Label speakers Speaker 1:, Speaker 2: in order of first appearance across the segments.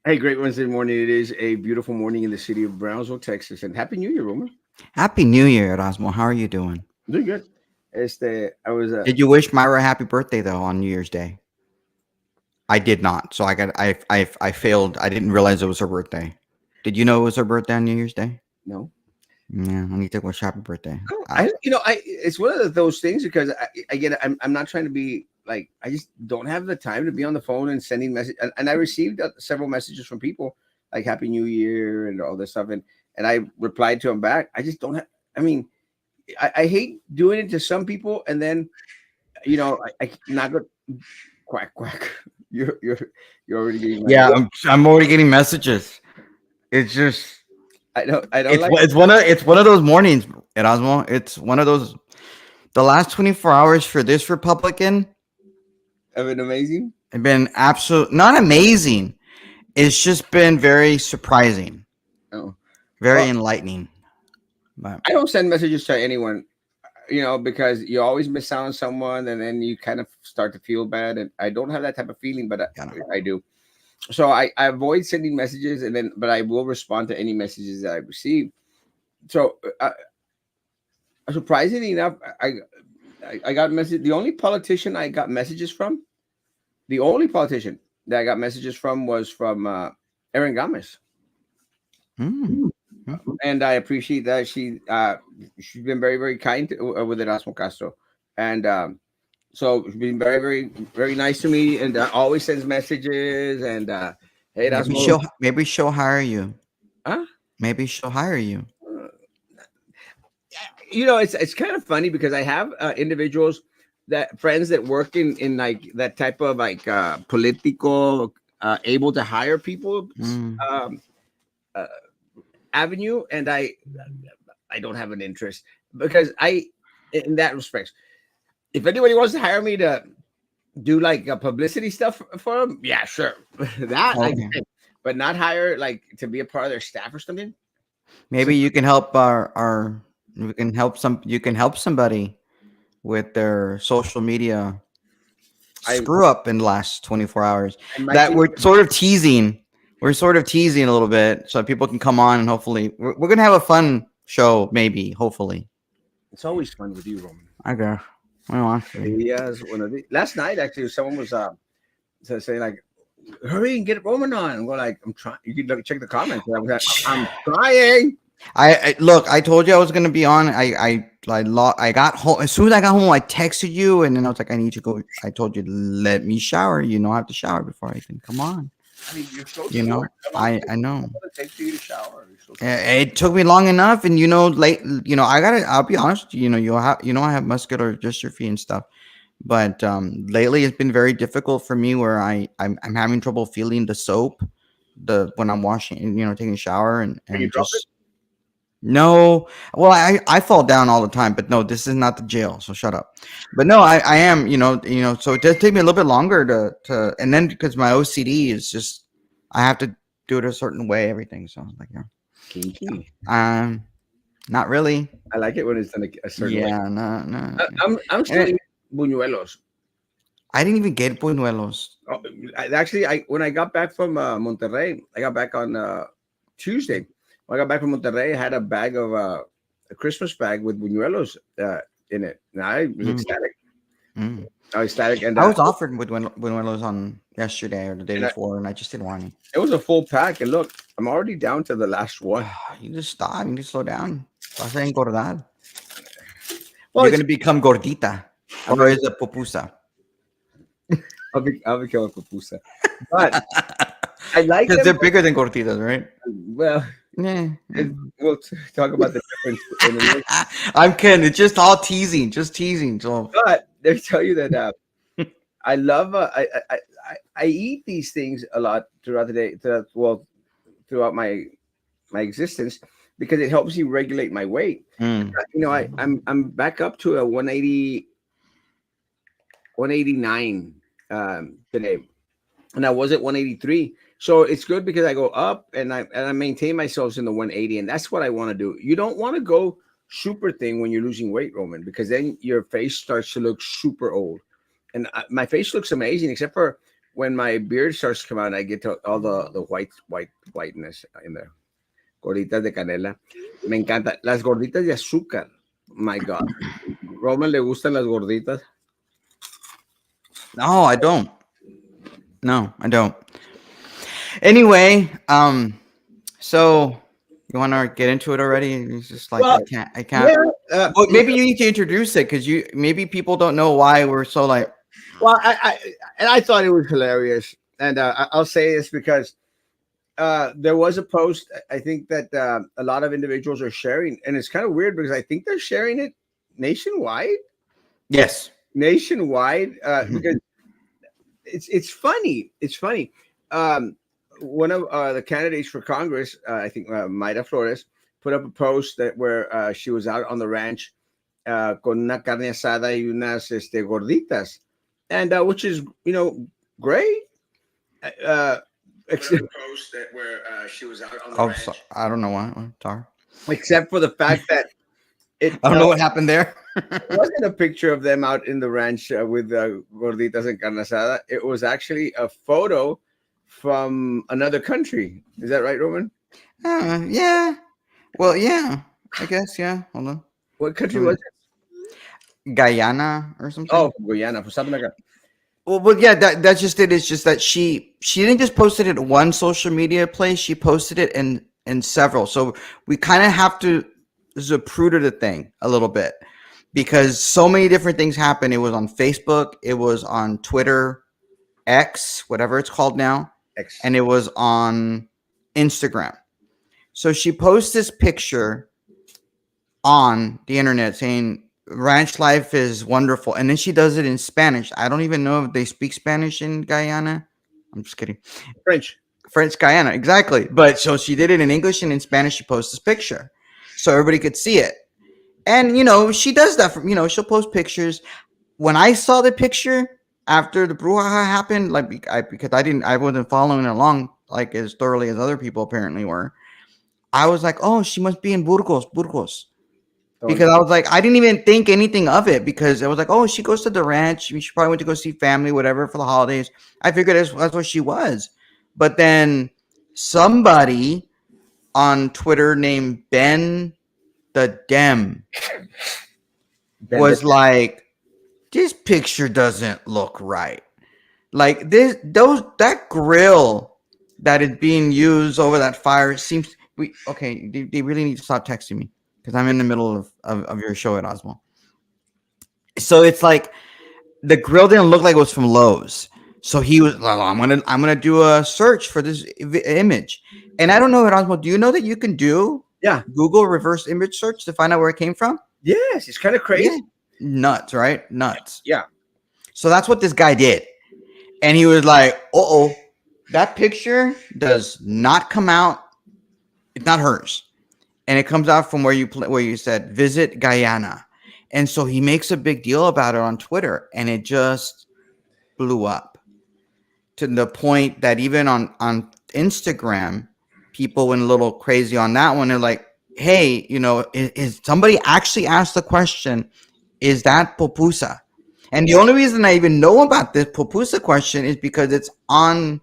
Speaker 1: Hey, great Wednesday morning. It is a beautiful morning in the city of Brownsville, Texas, and Happy New Year, Roman.
Speaker 2: Happy New Year, Erasmo. How are you doing?
Speaker 1: Doing good. I was
Speaker 2: Did you wish Myra a happy birthday though on New Year's Day? I did not, so I failed. I didn't realize it was her birthday. Did you know it was her birthday on New Year's Day?
Speaker 1: no,
Speaker 2: Yeah, I need to wish happy birthday.
Speaker 1: it's one of those things because again, I'm not trying to be like, I just don't have the time to be on the phone and sending message. And I received several messages from people like Happy New Year and all this stuff, and I replied to them back. I just don't have. I mean, I hate doing it to some people, and then I not go quack quack. You're already getting my.
Speaker 2: Yeah, I'm already getting messages. It's just
Speaker 1: I don't like
Speaker 2: it's one of those mornings, Erasmo. It's one of those. The last 24 hours for this Republican
Speaker 1: have an amazing.
Speaker 2: have been absolute not amazing. It's just been very surprising,
Speaker 1: Oh,
Speaker 2: very
Speaker 1: well,
Speaker 2: enlightening. But
Speaker 1: I don't send messages to anyone, because you always miss out on someone, and then you kind of start to feel bad. And I don't have that type of feeling, but
Speaker 2: you know.
Speaker 1: I do. So I avoid sending messages, but I will respond to any messages that I receive. So surprisingly enough, I got message. The only politician I got messages from, the only politician that I got messages from was from Erin Gomez.
Speaker 2: Mm.
Speaker 1: And I appreciate that she's been very very kind with Erasmo Castro, and so she's been very very very nice to me, and always sends messages and hey Erasmo,
Speaker 2: Maybe she'll hire you.
Speaker 1: huh?
Speaker 2: Maybe she'll hire you.
Speaker 1: Uh, it's kind of funny because I have individuals that friends that work in like that type of like political able to hire people
Speaker 2: Mm.
Speaker 1: um, uh, avenue, and I don't have an interest because in that respect, if anybody wants to hire me to do like publicity stuff for them, yeah, sure, that I
Speaker 2: Okay.
Speaker 1: can, but not hire like to be a part of their staff or something. So
Speaker 2: Maybe you can help our we can help some you can help somebody with their social media
Speaker 1: I
Speaker 2: screw up in the last 24 hours.
Speaker 1: I might
Speaker 2: That
Speaker 1: be.
Speaker 2: we're sort of teasing. We're sort of teasing a little bit so people can come on and hopefully we're gonna have a fun show, maybe, hopefully.
Speaker 1: It's always fun with you, Roman.
Speaker 2: I guess. Well, actually.
Speaker 1: Yes, last night actually someone was saying like, hurry and get Roman on. And we're like, I'm trying. You can check the comments. I was like, I'm trying.
Speaker 2: I look. I told you I was gonna be on. I got home as soon as I got home. I texted you, and then I was like, I need to go. I told you, let me shower. You know, I have to shower before I can come on.
Speaker 1: I mean, you're so
Speaker 2: You know,
Speaker 1: short. How long
Speaker 2: I know.
Speaker 1: does it take for you to shower? You're so short.
Speaker 2: It took me long enough, and late. I gotta. I'll be honest. I have muscular dystrophy and stuff. But lately, it's been very difficult for me where I'm having trouble feeling the soap, the when I'm washing, taking a shower
Speaker 1: Can you
Speaker 2: and
Speaker 1: drop it?
Speaker 2: just no. Well, I fall down all the time, but no, this is not the jail, so shut up. But no, I am, so it does take me a little bit longer to and then because my OCD is just I have to do it a certain way, everything. So like,
Speaker 1: Kinky.
Speaker 2: um, not really.
Speaker 1: I like it when it's done a certain way.
Speaker 2: Yeah, no, no.
Speaker 1: I'm still
Speaker 2: Eh,
Speaker 1: eating buñuelos.
Speaker 2: I didn't even get buñuelos.
Speaker 1: Oh, I when I got back from Monterrey, I got back on Tuesday. When I got back from Monterrey, I had a bag of a Christmas bag with buñuelos in it. And I was
Speaker 2: Mm,
Speaker 1: ecstatic.
Speaker 2: mm.
Speaker 1: I was ecstatic,
Speaker 2: I was offered with buñuelos on yesterday or the day
Speaker 1: and
Speaker 2: before, and I just didn't want any.
Speaker 1: it was a full pack. And look, I'm already down to the last one.
Speaker 2: You just stop. You just slow down. Vas a engordar.
Speaker 1: Well,
Speaker 2: You're gonna become gordita,
Speaker 1: I'm
Speaker 2: or is it pupusa?
Speaker 1: I'll be killing pupusa, but I like
Speaker 2: Because
Speaker 1: them.
Speaker 2: they're bigger than gorditas, right?
Speaker 1: Well,
Speaker 2: Yeah.
Speaker 1: we'll talk about the difference in a minute.
Speaker 2: I'm kidding. It's just all teasing, just teasing. So
Speaker 1: But they tell you that I love I eat these things a lot throughout the day. Throughout my existence because it helps you regulate my weight.
Speaker 2: mm,
Speaker 1: I'm back up to a 189 today, and I was at 183. So it's good because I go up and I maintain myself in the 180, and that's what I want to do. You don't want to go super thing when you're losing weight, Roman, because then your face starts to look super old. And my face looks amazing, except for when my beard starts to come out and I get to all the whiteness in there. Gorditas de canela. Me encanta. Las gorditas de azúcar. My God. Roman le gustan las gorditas.
Speaker 2: No, I don't. No, I don't. Anyway, so you want to get into it already? It's just like
Speaker 1: Well,
Speaker 2: I can't.
Speaker 1: yeah.
Speaker 2: Well, maybe you need to introduce it because you maybe people don't know why we're so like.
Speaker 1: Well, and I thought it was hilarious, and I'll say this because there was a post. I think that a lot of individuals are sharing, and it's kind of weird because I think they're sharing it nationwide.
Speaker 2: Yes.
Speaker 1: Nationwide,
Speaker 2: Mhm.
Speaker 1: because it's funny. It's funny. Um, one of the candidates for Congress, I think Mayra Flores, put up a post that where she was out on the ranch con una carne asada y unas gorditas, and which is great. Uh, except, post that where she was out on the
Speaker 2: Oh, so,
Speaker 1: ranch,
Speaker 2: I don't know why. Sorry.
Speaker 1: except for the fact that it
Speaker 2: I don't know what happened there.
Speaker 1: wasn't a picture of them out in the ranch with gorditas and carne asada. It was actually a photo from another country. Is that right, Roman?
Speaker 2: Yeah. Well, yeah. I guess. Yeah. Hold on.
Speaker 1: What country
Speaker 2: Let me-
Speaker 1: was it?
Speaker 2: Guyana or something.
Speaker 1: Oh, Guyana. Pues something like that.
Speaker 2: Well, yeah. That's just it. It's just that she didn't just post it at one social media place. She posted it in several. So we kind of have to zapruder the thing a little bit because so many different things happen. It was on Facebook. It was on Twitter, X, whatever it's called now,
Speaker 1: X.
Speaker 2: and it was on Instagram. So she posts this picture on the internet saying ranch life is wonderful, and then she does it in Spanish. I don't even know if they speak Spanish in Guyana. I'm just kidding.
Speaker 1: French.
Speaker 2: French Guyana, exactly. But so she did it in English and in Spanish. She posts this picture so everybody could see it. And she does that. She'll post pictures. When I saw the picture after the brouhaha happened, like because I wasn't following along like as thoroughly as other people apparently were. I was like, oh, she must be in Burgos.
Speaker 1: Oh,
Speaker 2: Because I was like, I didn't even think anything of it because I was like, oh, she goes to the ranch. She probably went to go see family, whatever, for the holidays. I figured that's what she was. But then somebody on Twitter named Ben the Dem
Speaker 1: Ben,
Speaker 2: was like, this picture doesn't look right. Like that grill that is being used over that fire seems they really need to stop texting me because I'm in the middle of your show at Osmo. So it's like the grill didn't look like it was from Lowe's. So he was like, I'm gonna do a search for this image. And I don't know, Erasmo, do you know that you can do
Speaker 1: yeah.
Speaker 2: Google reverse image search to find out where it came from?
Speaker 1: Yes, it's kind of
Speaker 2: Yeah.
Speaker 1: crazy.
Speaker 2: Nuts, right? Nuts.
Speaker 1: Yeah.
Speaker 2: So that's what this guy did. And he was like, oh, that picture does not come out. It's not hers. And it comes out from where you said visit Guyana. And so he makes a big deal about it on Twitter, and it just blew up to the point that even on Instagram, people went a little crazy on that one. They're like, hey, is somebody actually asked the question, is that pupusa? And the only reason I even know about this pupusa question is because it's on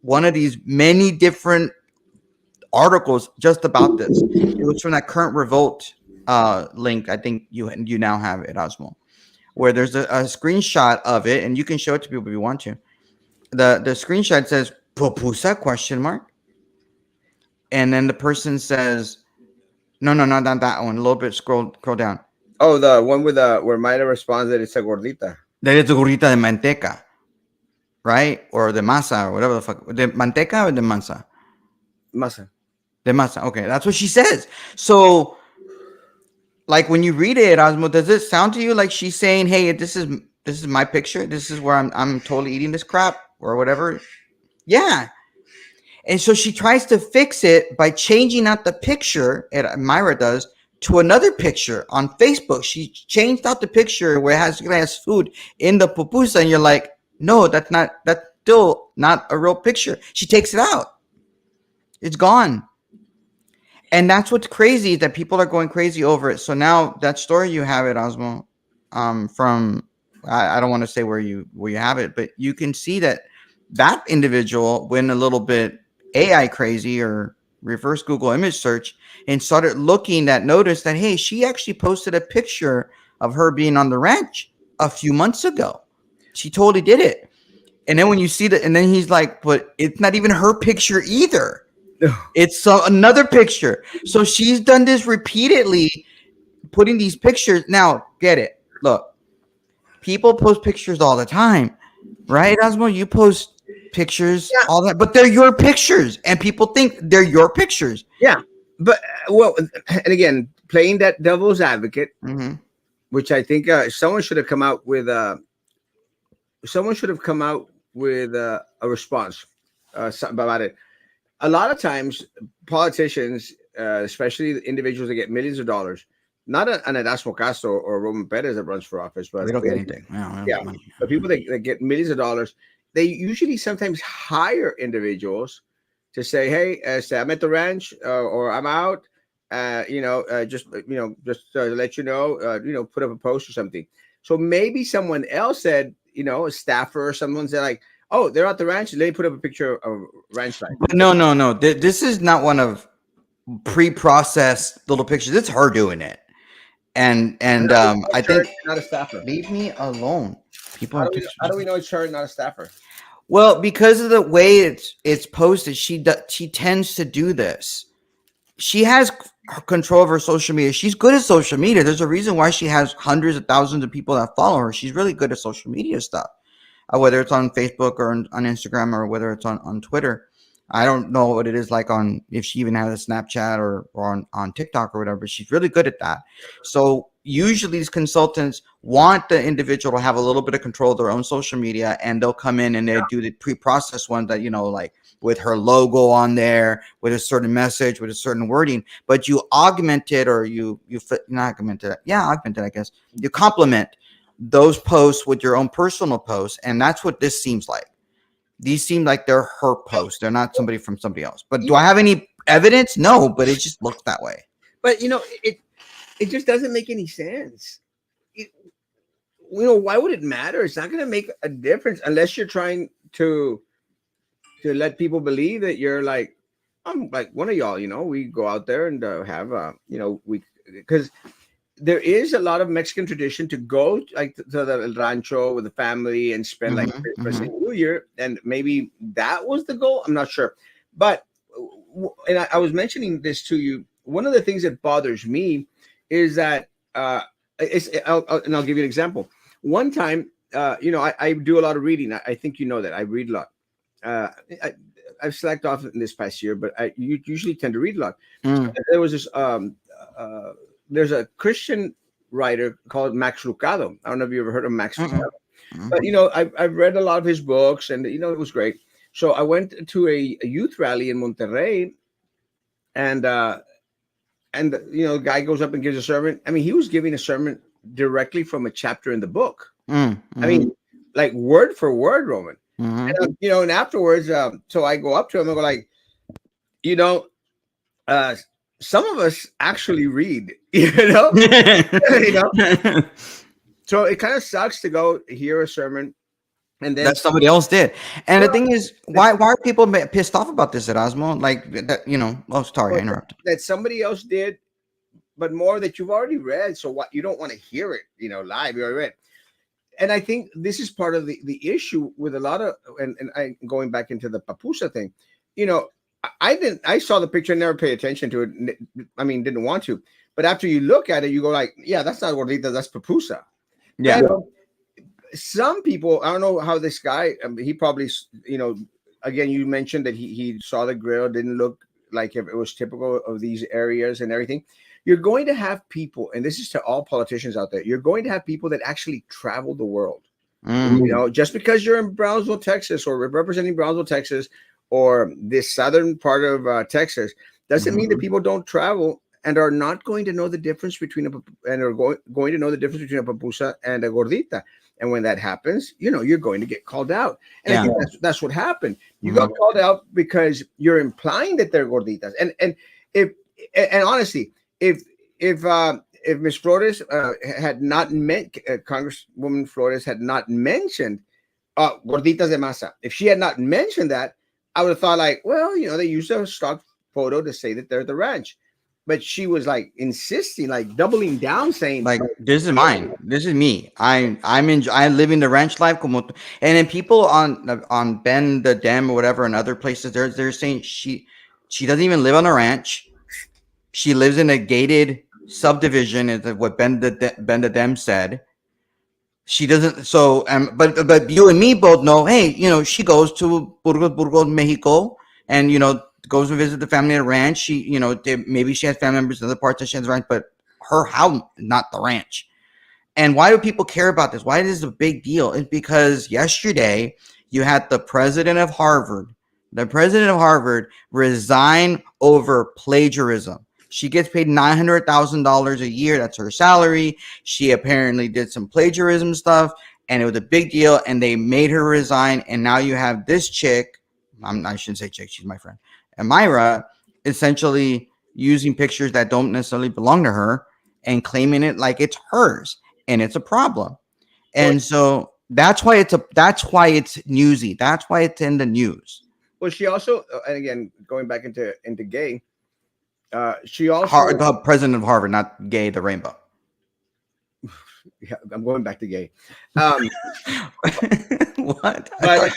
Speaker 2: one of these many different articles just about this. It was from that current revolt link. I think you now have it, Osmo, where there's a screenshot of it, and you can show it to people if you want to. The screenshot says pupusa question mark, and then the person says, no, not that one. A little bit scroll down.
Speaker 1: Oh, the one with where Mayra responds that it's a gordita.
Speaker 2: That is the gurrita de manteca, right? Or the masa, or whatever the fuck. The manteca or the masa?
Speaker 1: Masa.
Speaker 2: The masa. Okay, that's what she says. So, like when you read it, Osmo, does it sound to you like she's saying, "Hey, this is my picture. This is where I'm totally eating this crap or whatever"? Yeah. And so she tries to fix it by changing out the picture, Myra does, to another picture on Facebook. She changed out the picture where it has food in the pupusa, and you're like, no, that's still not a real picture. She takes it out. It's gone. And that's what's crazy, that people are going crazy over it. So now that story you have it, Osmo, from I don't want to say where you have it, but you can see that that individual went a little bit AI crazy or reverse Google image search and started looking at notice that hey, she actually posted a picture of her being on the ranch a few months ago. She totally did it. And then when you see that, and then he's like, but it's not even her picture either. It's another picture. So she's done this repeatedly, putting these pictures. Now, get it. Look, people post pictures all the time, right, Osmo? You post pictures
Speaker 1: Yeah,
Speaker 2: all that, but they're your pictures, and people think they're your pictures.
Speaker 1: yeah, but well, and again, playing that devil's advocate,
Speaker 2: Mm-hmm.
Speaker 1: which I think someone should have come out with a response something about it. A lot of times, politicians, especially individuals that get millions of dollars, not an Erasmo Castro or Roman Perez that runs for office,
Speaker 2: They
Speaker 1: but
Speaker 2: don't get anything.
Speaker 1: yeah,
Speaker 2: Money.
Speaker 1: but people that get millions of dollars, they usually sometimes hire individuals to say, "Hey, say I'm at the ranch or I'm out. Just to let put up a post or something." So maybe someone else said, a staffer or someone said like, "Oh, they're at the ranch. Let me put up a picture of ranch life."
Speaker 2: But no, no, no. This is not one of pre-processed little pictures. It's her doing it, and I
Speaker 1: Sure,
Speaker 2: think
Speaker 1: not a staffer.
Speaker 2: leave me alone. People are texting
Speaker 1: How
Speaker 2: me.
Speaker 1: do we know it's her, not a staffer?
Speaker 2: Well, because of the way it's posted, she tends to do this. She has control of her social media. She's good at social media. There's a reason why she has hundreds of thousands of people that follow her. She's really good at social media stuff, whether it's on Facebook or on Instagram or whether it's on Twitter. I don't know what it is like on if she even has a Snapchat or on TikTok or whatever, but she's really good at that. So usually these consultants want the individual to have a little bit of control of their own social media, and they'll come in and they do the pre-processed ones that like with her logo on there, with a certain message, with a certain wording. But you augment it, or you not augment it, yeah, augment it, I guess. You complement those posts with your own personal posts, and that's what this seems like. These seem like they're her posts. They're not somebody from somebody else. But do I have any evidence? No, but it just looks that way.
Speaker 1: But it just doesn't make any sense. It, why would it matter? It's not going to make a difference unless you're trying to let people believe that you're like I'm like one of y'all. We go out there and have we because there is a lot of Mexican tradition to go like to the rancho with the family and spend like
Speaker 2: Mm-hmm,
Speaker 1: Christmas
Speaker 2: mm-hmm.
Speaker 1: and New Year, and maybe that was the goal. I'm not sure, but and I was mentioning this to you. One of the things that bothers me is that and I'll give you an example. One time, I do a lot of reading. I think you know that I read a lot. Uh, I, I've slacked off in this past year, but I usually tend to read a lot.
Speaker 2: Mm,
Speaker 1: There was this uh, there's a Christian writer called Max Lucado. I don't know if you ever heard of Max
Speaker 2: mm-mm,
Speaker 1: Lucado,
Speaker 2: mm.
Speaker 1: but I've read a lot of his books, and it was great. So I went to a youth rally in Monterrey, and the guy goes up and gives a sermon. I mean, he was giving a sermon directly from a chapter in the book.
Speaker 2: Mm,
Speaker 1: I
Speaker 2: mhm,
Speaker 1: mean, like word for word, Roman.
Speaker 2: mhm.
Speaker 1: And afterwards, so I go up to him and go like, you know, uh, some of us actually read, you know. So it kind of sucks to go hear a sermon and then
Speaker 2: That somebody else did. And the
Speaker 1: well,
Speaker 2: thing is,
Speaker 1: that,
Speaker 2: why are people pissed off about this, Erasmo? Like that. Oh, sorry, I interrupted.
Speaker 1: that somebody else did, but more that you've already read. So what you don't want to hear it, live. You already read. And I think this is part of the issue with a lot of and I going back into the papusa thing. You know, I saw the picture and never paid attention to it. I mean, didn't want to. But after you look at it, you go like, yeah, that's not gordita, that's papusa.
Speaker 2: Yeah.
Speaker 1: And some people, I don't know how this guy, he probably, again, you mentioned that he saw the grill, didn't look like if it was typical of these areas and everything. You're going to have people, and this is to all politicians out there, you're going to have people that actually travel the world.
Speaker 2: Mm,
Speaker 1: Just because you're in Brownsville, Texas, or representing Brownsville, Texas, or this southern part of Texas, doesn't
Speaker 2: mhm.
Speaker 1: mean that people don't travel and are not going to know the difference between and are going to know the difference between a papusa and a gordita. And when that happens, you're going to get called out. And I
Speaker 2: Yeah.
Speaker 1: think that's what happened. You got
Speaker 2: Mhm.
Speaker 1: called out because you're implying that they're gorditas. And if and honestly, if Miss Flores had not meant Congresswoman Flores had not mentioned gorditas de masa. If she had not mentioned that, I would have thought like, well, they used a stock photo to say that they're the ranch. But she was like insisting, like doubling down, saying,
Speaker 2: Like, this is mine. This is me. I live in the ranch life. And then people on Ben the Dem or whatever and other places, they're saying she doesn't even live on a ranch. She lives in a gated subdivision. Is what Ben the Dem said. She doesn't. So, but you and me both know. Hey, she goes to Burgos, Mexico, and goes to visit the family at a ranch. She, maybe she has family members in other parts that she has a ranch, but her house, not the ranch. And why do people care about this? Why is this a big deal? It's because yesterday you had the president of Harvard. The president of Harvard resign over plagiarism. She gets paid $900,000 a year. That's her salary. She apparently did some plagiarism stuff, and it was a big deal. And they made her resign. And now you have this chick. I shouldn't say chick. She's my friend. And Myra, essentially using pictures that don't necessarily belong to her and claiming it like it's hers, and it's a problem.
Speaker 1: well,
Speaker 2: And so that's why it's newsy. That's why it's in the news.
Speaker 1: well, she also, and again, going back into gay, she also,
Speaker 2: The president of Harvard, not gay, the rainbow.
Speaker 1: yeah, I'm going back to gay. Um,
Speaker 2: What?
Speaker 1: but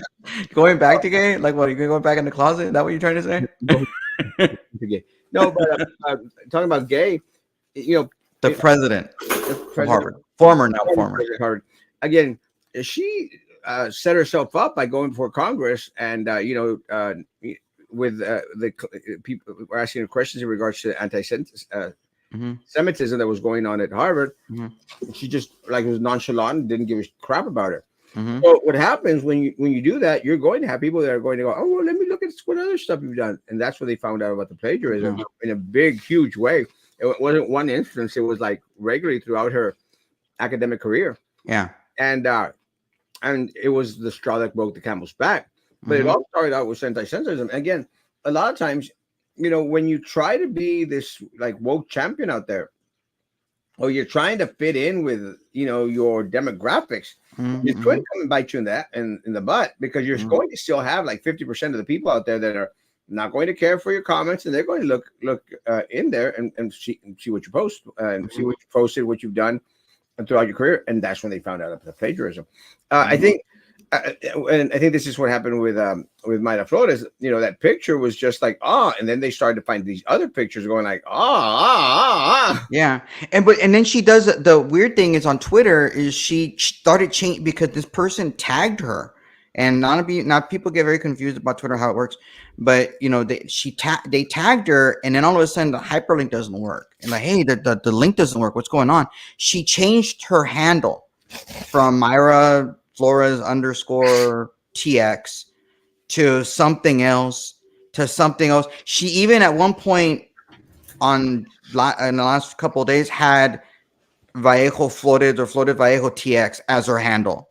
Speaker 2: Going back to gay? Like what? Are you going back in the closet? Is that what you're trying to say?
Speaker 1: going back to gay. No, but talking about gay, you know,
Speaker 2: The president
Speaker 1: the
Speaker 2: of
Speaker 1: president,
Speaker 2: Harvard, former, now former.
Speaker 1: President of Harvard, again, she set herself up by going before Congress and with people were asking her questions in regards to
Speaker 2: Hmm.
Speaker 1: Semitism that was going on at Harvard.
Speaker 2: Hmm.
Speaker 1: She just like was nonchalant and didn't give a crap about it.
Speaker 2: Hmm.
Speaker 1: So what happens when you do that, you're going to have people that are going to go, oh, well, let me look at what other stuff you've done, and that's when they found out about the plagiarism
Speaker 2: Yeah.
Speaker 1: in a big, huge way. It wasn't one instance; it was like regularly throughout her academic career,
Speaker 2: Yeah.
Speaker 1: and it was the straw that broke the camel's back. But it
Speaker 2: Hmm.
Speaker 1: all started out with anti-Semitism. Again, a lot of times, when you try to be this like woke champion out there, or you're trying to fit in with your demographics, it's going to come and bite you in that in the butt, because you're
Speaker 2: Hmm.
Speaker 1: going to still have like 50% of the people out there that are not going to care for your comments, and they're going to look in there and see what you post and see what you posted, what you've done throughout your career, and that's when they found out about the plagiarism. I think. And I think this is what happened with Mayra Flores. That picture was just like and then they started to find these other pictures going like
Speaker 2: Yeah, and then she does the weird thing is on Twitter is she started change because this person tagged her, and not people get very confused about Twitter how it works, but they tagged her, and then all of a sudden the hyperlink doesn't work, and like, hey, the link doesn't work. What's going on? She changed her handle from Myra Flores underscore TX to something else She even at one point in the last couple of days had Vallejo Flores or Flores Vallejo TX as her handle.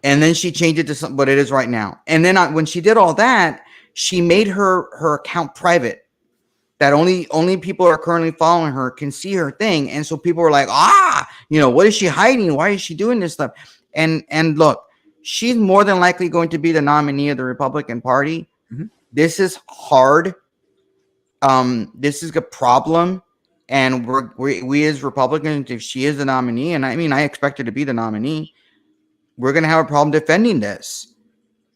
Speaker 2: And then she changed it to what it is right now. And then when she did all that, she made her account private. That only people who are currently following her can see her thing. And so people were like, what is she hiding? Why is she doing this stuff? And look, she's more than likely going to be the nominee of the Republican Party.
Speaker 1: Mhm.
Speaker 2: This is hard. This is a problem, and we as Republicans, if she is the nominee, and I mean I expect her to be the nominee, we're gonna have a problem defending this.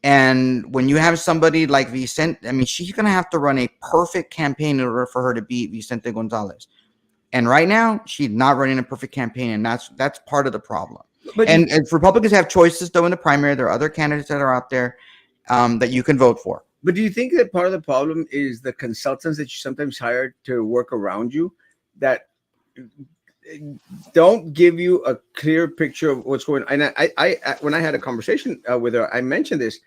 Speaker 2: And when you have somebody like Vicente, I mean, she's gonna have to run a perfect campaign in order for her to beat Vicente Gonzalez. And right now, she's not running a perfect campaign, and that's part of the problem.
Speaker 1: but
Speaker 2: And if Republicans have choices though in the primary, there are other candidates that are out there that you can vote for.
Speaker 1: But do you think that part of the problem is the consultants that you sometimes hire to work around you that don't give you a clear picture of what's going on? And I when I had a conversation with her, I mentioned this.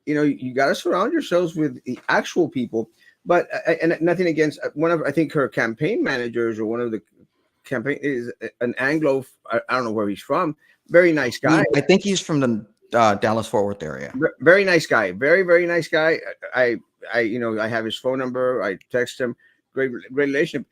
Speaker 1: You got to surround yourselves with the actual people. But and nothing against one of, I think her campaign managers, or one of the campaign is an Anglo. I don't know where he's from. Very nice guy.
Speaker 2: I think he's from the Dallas Fort Worth area.
Speaker 1: Very nice guy. Very, very nice guy. I have his phone number. I text him. Great relationship.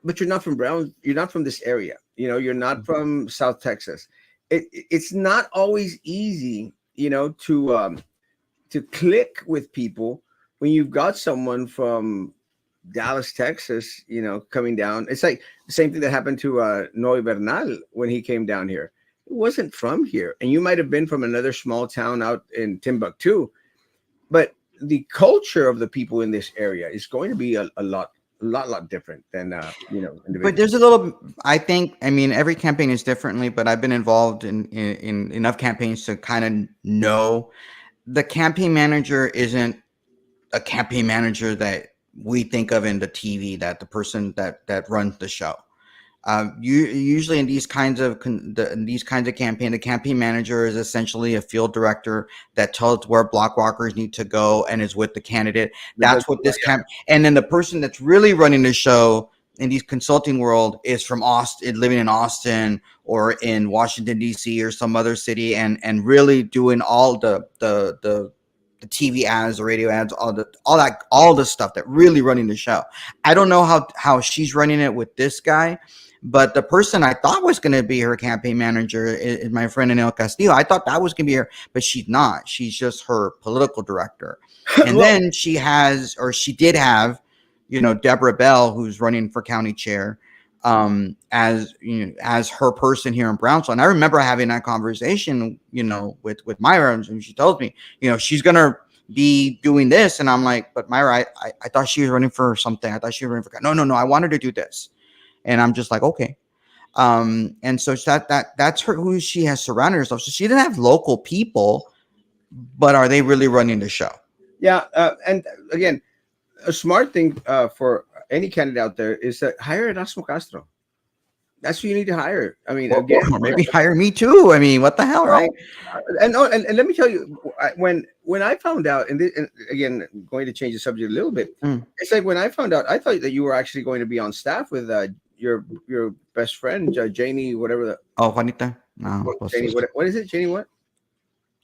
Speaker 1: But you're not from Brown. You're not from this area. You're not from South Texas. It's not always easy to click with people when you've got someone from Dallas, Texas, coming down. It's like the same thing that happened to Noe Bernal when he came down here. It wasn't from here, and you might have been from another small town out in Timbuktu, but the culture of the people in this area is going to be a lot different than
Speaker 2: But
Speaker 1: individuals.
Speaker 2: there's a little. I mean, every campaign is differently. But I've been involved in enough campaigns to kind of know the campaign manager isn't a campaign manager that we think of in the TV, that the person that runs the show. You usually in these kinds of in these kinds of campaign, the campaign manager is essentially a field director that tells where block walkers need to go and is with the candidate.
Speaker 1: Because
Speaker 2: That's what this camp. And then the person that's really running the show in these consulting world is from Austin, living in Austin or in Washington D.C. or some other city, and really doing all the TV ads, the radio ads, all the stuff that really running the show. I don't know how she's running it with this guy, but the person I thought was going to be her campaign manager is my friend Anel Castillo. I thought that was going to be her, but she's not. She's just her political director. And
Speaker 1: well,
Speaker 2: then she did have, Deborah Bell, who's running for county chair, as her person here in Brownsville. And I remember having that conversation, with Myra, and she told me, she's gonna be doing this, and I'm like, but Myra, I thought she was running for something. I thought she was running for no. I wanted to do this, and I'm just like, okay. And so that's her, who she has surrounded herself. So she didn't have local people, but are they really running the show?
Speaker 1: yeah, and again, a smart thing for any candidate out there is to hire Erasmo Castro. That's who you need to hire. I mean, again,
Speaker 2: Or maybe hire me too. I mean, what the hell, right?
Speaker 1: and let me tell you, when I found out, and again, going to change the subject a little bit,
Speaker 2: Mm.
Speaker 1: it's like when I found out, I thought that you were actually going to be on staff with your best friend, Janie, whatever
Speaker 2: Oh, Juanita. No,
Speaker 1: Janie, what is it, Janie? What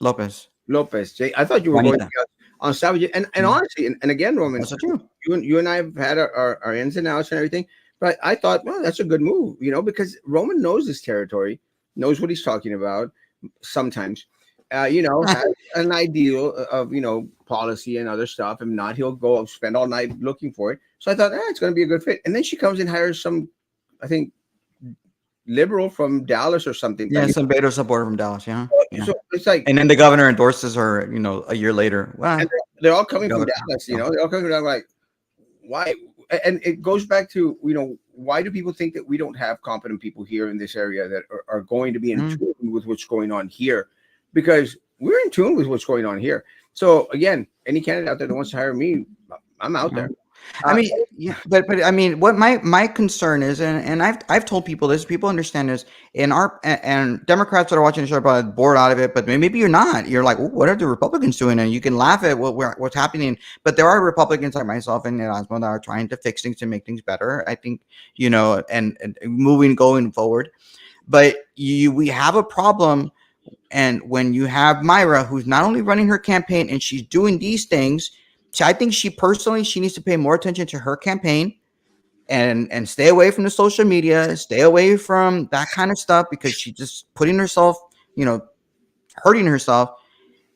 Speaker 2: Lopez.
Speaker 1: Lopez? I thought you were going to
Speaker 2: Juanita.
Speaker 1: be on staff with you, and
Speaker 2: Mm.
Speaker 1: honestly, and again, Roman,
Speaker 2: That's true.
Speaker 1: you and I have had our ins and outs and everything. But I thought, well, that's a good move, because Roman knows his territory, knows what he's talking about. Sometimes, has an ideal of policy and other stuff. If not, he'll go spend all night looking for it. So I thought, it's going to be a good fit. And then she comes and hires some, I think, liberal from Dallas or something.
Speaker 2: Yeah, some Beto supporter from Dallas. Yeah, yeah.
Speaker 1: So it's like,
Speaker 2: And then the governor endorses her. A year later. Well,
Speaker 1: and they're all coming from
Speaker 2: governor.
Speaker 1: Dallas. They're all coming from Dallas. Like, why? And it goes back to why do people think that we don't have competent people here in this area that are going to be in
Speaker 2: Mm.
Speaker 1: tune with what's going on here? Because we're in tune with what's going on here. So again, any candidate out there that wants to hire me, I'm out there.
Speaker 2: I mean, yeah, but I mean, what my concern is, and I've told people this, people understand this, and Democrats that are watching the show are probably bored out of it, but maybe you're not. You're like, what are the Republicans doing? And you can laugh at what's happening, but there are Republicans like myself and Erasmo that are trying to fix things to make things better. I think and going forward, but we have a problem. And when you have Myra, who's not only running her campaign and she's doing these things, so I think she needs to pay more attention to her campaign and stay away from the social media, stay away from that kind of stuff, because she's just putting herself, hurting herself.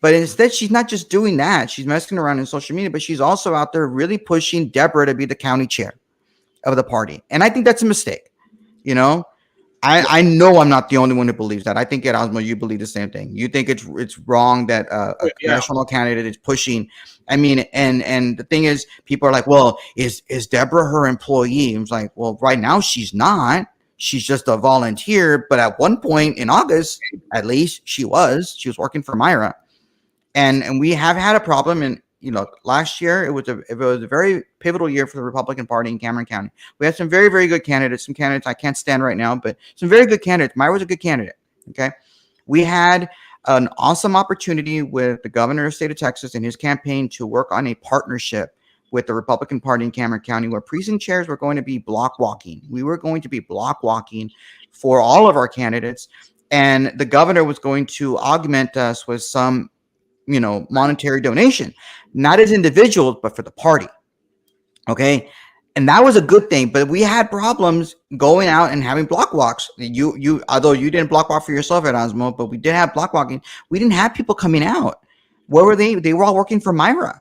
Speaker 2: But instead, she's not just doing that. She's messing around in social media, but she's also out there really pushing Deborah to be the county chair of the party. And I think that's a mistake. I know I'm not the only one who believes that. I think, Erasmo, you believe the same thing. You think it's wrong that a congressional candidate is pushing. I mean, and the thing is, people are like, well, is Deborah her employee? I was like, well, right now she's not. She's just a volunteer. But at one point in August, at least, she was working for Myra. And we have had a problem. And last year it was a very pivotal year for the Republican Party in Cameron County. We had some very, very good candidates, some candidates I can't stand right now, but some very good candidates. Myra was a good candidate. Okay. We had an awesome opportunity with the governor of the state of Texas and his campaign to work on a partnership with the Republican Party in Cameron County, where precinct chairs were going to be block walking. We were going to be block walking for all of our candidates. And the governor was going to augment us with some monetary donation, not as individuals, but for the party. Okay. and that was a good thing. But we had problems going out and having block walks. Although you didn't block walk for yourself at Osmo, but we did have block walking. We didn't have people coming out. Where were they? They were all working for Myra.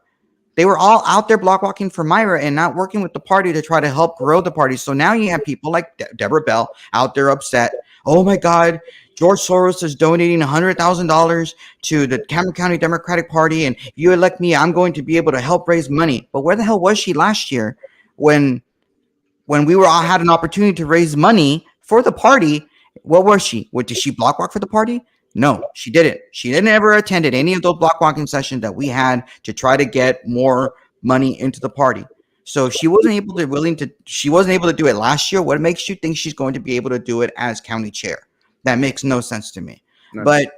Speaker 2: They were all out there block walking for Myra and not working with the party to try to help grow the party. So now you have people like Deborah Bell out there upset. Oh my God, George Soros is donating $100,000 to the Cameron County Democratic Party, and if you elect me, I'm going to be able to help raise money. But where the hell was she last year when we were all had an opportunity to raise money for the party? What was she? What did she block walk for the party? No, she didn't. She didn't ever attended any of those block walking sessions that we had to try to get more money into the party. So if she wasn't able to do it last year, what makes you think she's going to be able to do it as county chair? That makes no sense to me.
Speaker 1: No.
Speaker 2: But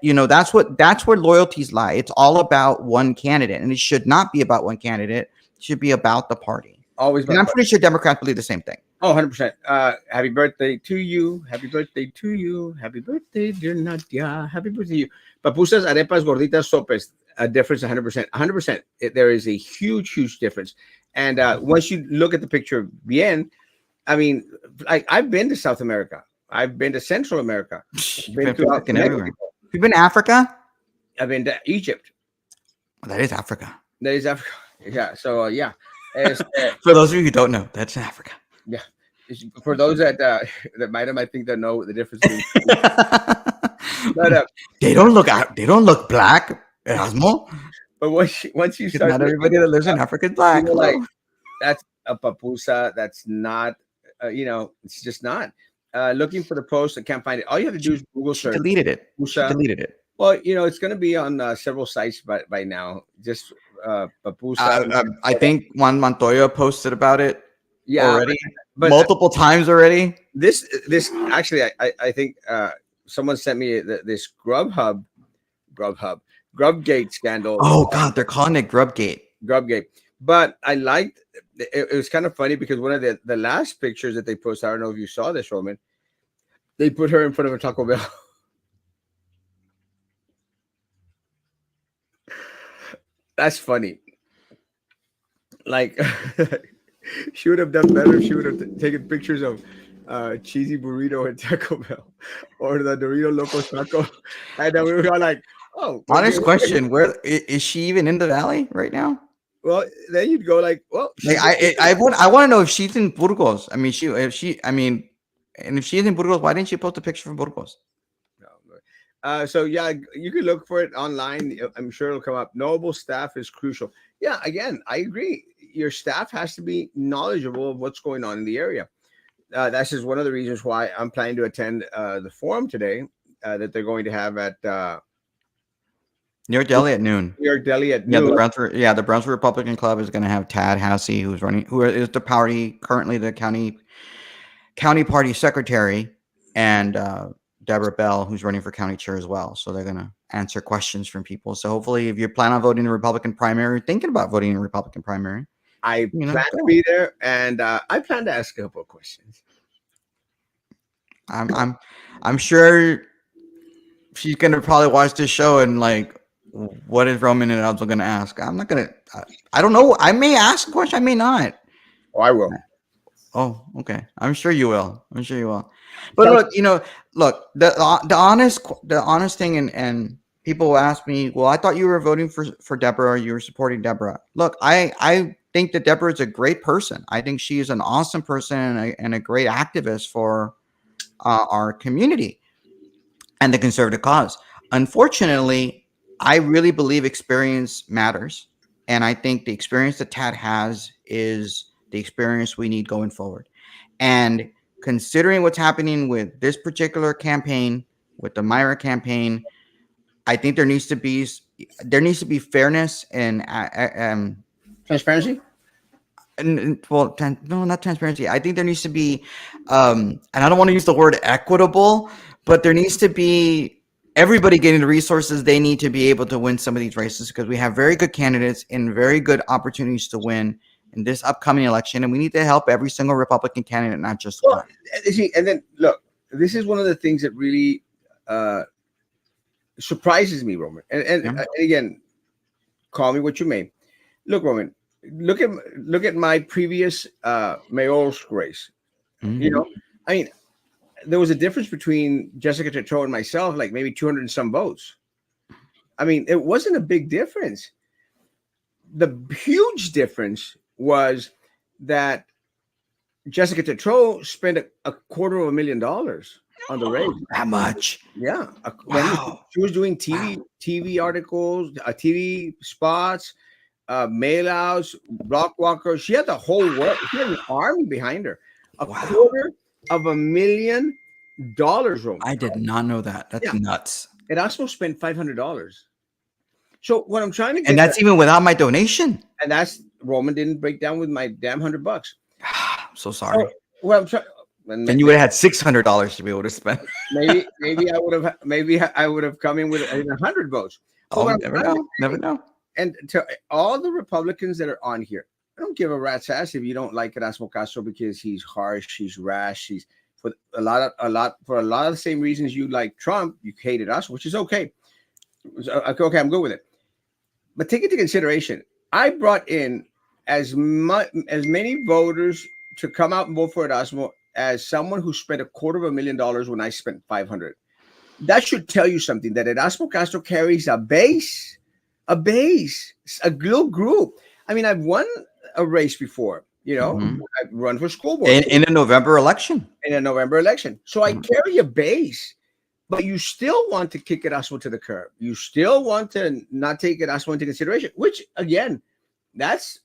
Speaker 2: that's where loyalties lie. It's all about one candidate, and it should not be about one candidate. It should be about the party.
Speaker 1: Always.
Speaker 2: And I'm pretty sure Democrats believe the same thing.
Speaker 1: Oh, 100%. Happy birthday to you. Happy birthday to you. Happy birthday, dear Nadia. Happy birthday to you. Papusas, arepas, gorditas, sopes. A difference 100%. 100%. There is a huge, huge difference. And once you look at the picture bien, I mean, like I've been to South America. I've been to Central America.
Speaker 2: You've been fucking everywhere. You've been to Africa?
Speaker 1: I've been to Egypt.
Speaker 2: That is Africa.
Speaker 1: That is Africa. Yeah. So, yeah.
Speaker 2: For those of you who don't know, that's in Africa.
Speaker 1: Yeah. For those that might think that know the difference between but
Speaker 2: they don't look black, Erasmo.
Speaker 1: But once you start,
Speaker 2: not everybody that lives in Africa is black.
Speaker 1: Like, that's a papusa. That's not it's just not. Looking for the post, I can't find it. All you have to do is Google search.
Speaker 2: Deleted it. Deleted it.
Speaker 1: Well, it's going to be on several sites by now. Just papusa.
Speaker 2: I think Juan Montoya posted about it.
Speaker 1: Yeah,
Speaker 2: already, but multiple times already.
Speaker 1: This actually, I think someone sent me this Grubgate scandal.
Speaker 2: Oh God, they're calling it Grubgate.
Speaker 1: But I liked it was kind of funny because one of the last pictures that they posted, I don't know if you saw this, Roman. They put her in front of a Taco Bell. That's funny. Like. She would have done better if she would have taken pictures of cheesy burrito at Taco Bell or the Dorito Loco Taco. And then we were all like, oh.
Speaker 2: Honest question, where is she even in the valley right now?
Speaker 1: Well, then you'd go like, well.
Speaker 2: Like, I want to know if she's in Burgos. I mean, if she's in Burgos, why didn't she post a picture from Burgos?
Speaker 1: So yeah, you can look for it online. I'm sure it'll come up. Knowable staff is crucial. Yeah, again, I agree. Your staff has to be knowledgeable of what's going on in the area. That's just one of the reasons why I'm planning to attend the forum today that they're going to have at
Speaker 2: New York Deli at noon.
Speaker 1: New York Deli at
Speaker 2: noon.
Speaker 1: The
Speaker 2: Brownsville Republican Club is going to have Tad Hassey, who is the party currently the county party secretary, and Deborah Bell, who's running for county chair as well. So they're going to answer questions from people. So hopefully, if you plan on voting in the Republican primary, thinking about voting in the Republican primary,
Speaker 1: I plan to be there, and I plan to ask a couple of questions.
Speaker 2: I'm sure she's gonna probably watch this show and like, what is Roman and Aldo gonna ask? I'm not gonna. I don't know. I may ask a question. I may not.
Speaker 1: Oh, I will.
Speaker 2: Oh, okay. I'm sure you will. But look, the honest thing, and people will ask me, well, I thought you were voting for Deborah, or you were supporting Deborah. Look, I think that Deborah is a great person. I think she is an awesome person and a great activist for our community and the conservative cause. Unfortunately, I really believe experience matters. And I think the experience that Tad has is the experience we need going forward. And considering what's happening with this particular campaign, with the Myra campaign, I think there needs to be fairness and
Speaker 1: transparency.
Speaker 2: Well, no, not transparency. I think there needs to be, and I don't want to use the word equitable, but there needs to be everybody getting the resources they need to be able to win some of these races, because we have very good candidates and very good opportunities to win in this upcoming election, and we need to help every single Republican candidate, not just one.
Speaker 1: See, and then look, this is one of the things that really surprises me, Roman. And again, call me what you may. Look, Roman, look at look at my previous mayoral race. You
Speaker 2: Mhm.
Speaker 1: know, I mean, there was a difference between Jessica Tetroe and myself, like maybe 200 and some votes. I mean, it wasn't a big difference. The huge difference was that Jessica Tetroe spent a quarter of $1 million on the race.
Speaker 2: That much.
Speaker 1: Yeah, when
Speaker 2: Wow.
Speaker 1: she was doing
Speaker 2: Wow.
Speaker 1: TV articles, TV spots, mail outs, block walkers. She had the whole work. She had an army behind her. A
Speaker 2: Wow.
Speaker 1: quarter of $1 million, Roman.
Speaker 2: I did not know that. That's
Speaker 1: Yeah,
Speaker 2: nuts.
Speaker 1: Erasmo spent $500. So what I'm trying to
Speaker 2: And
Speaker 1: get at,
Speaker 2: that's even without my donation.
Speaker 1: and that's Roman didn't break down with my damn $100.
Speaker 2: I'm so
Speaker 1: So
Speaker 2: sorry.
Speaker 1: what I'm trying, and
Speaker 2: Then you would have had $600 to be able to spend.
Speaker 1: maybe I would have come in with 100 votes. But
Speaker 2: Oh,
Speaker 1: what I'm
Speaker 2: never
Speaker 1: trying to
Speaker 2: know. Never
Speaker 1: say,
Speaker 2: know.
Speaker 1: and to all the Republicans that are on here, I don't give a rat's ass if you don't like Erasmo Castro because he's harsh, he's rash, he's for a lot of the same reasons you like Trump, you hated us, which is okay. Okay, I'm good with it. But take into consideration, I brought in as many voters to come out and vote for Erasmo as someone who spent a quarter of $1 million when I spent 500. That should tell you something that Erasmo Castro carries a base, a little group. I mean, I've won a race before,
Speaker 2: Mhm.
Speaker 1: I've run for school board
Speaker 2: In a November election.
Speaker 1: in a November election. So I
Speaker 2: Mhm.
Speaker 1: carry a base, but you still want to kick Erasmo to the curb. You still want to not take Erasmo into consideration, which again, that's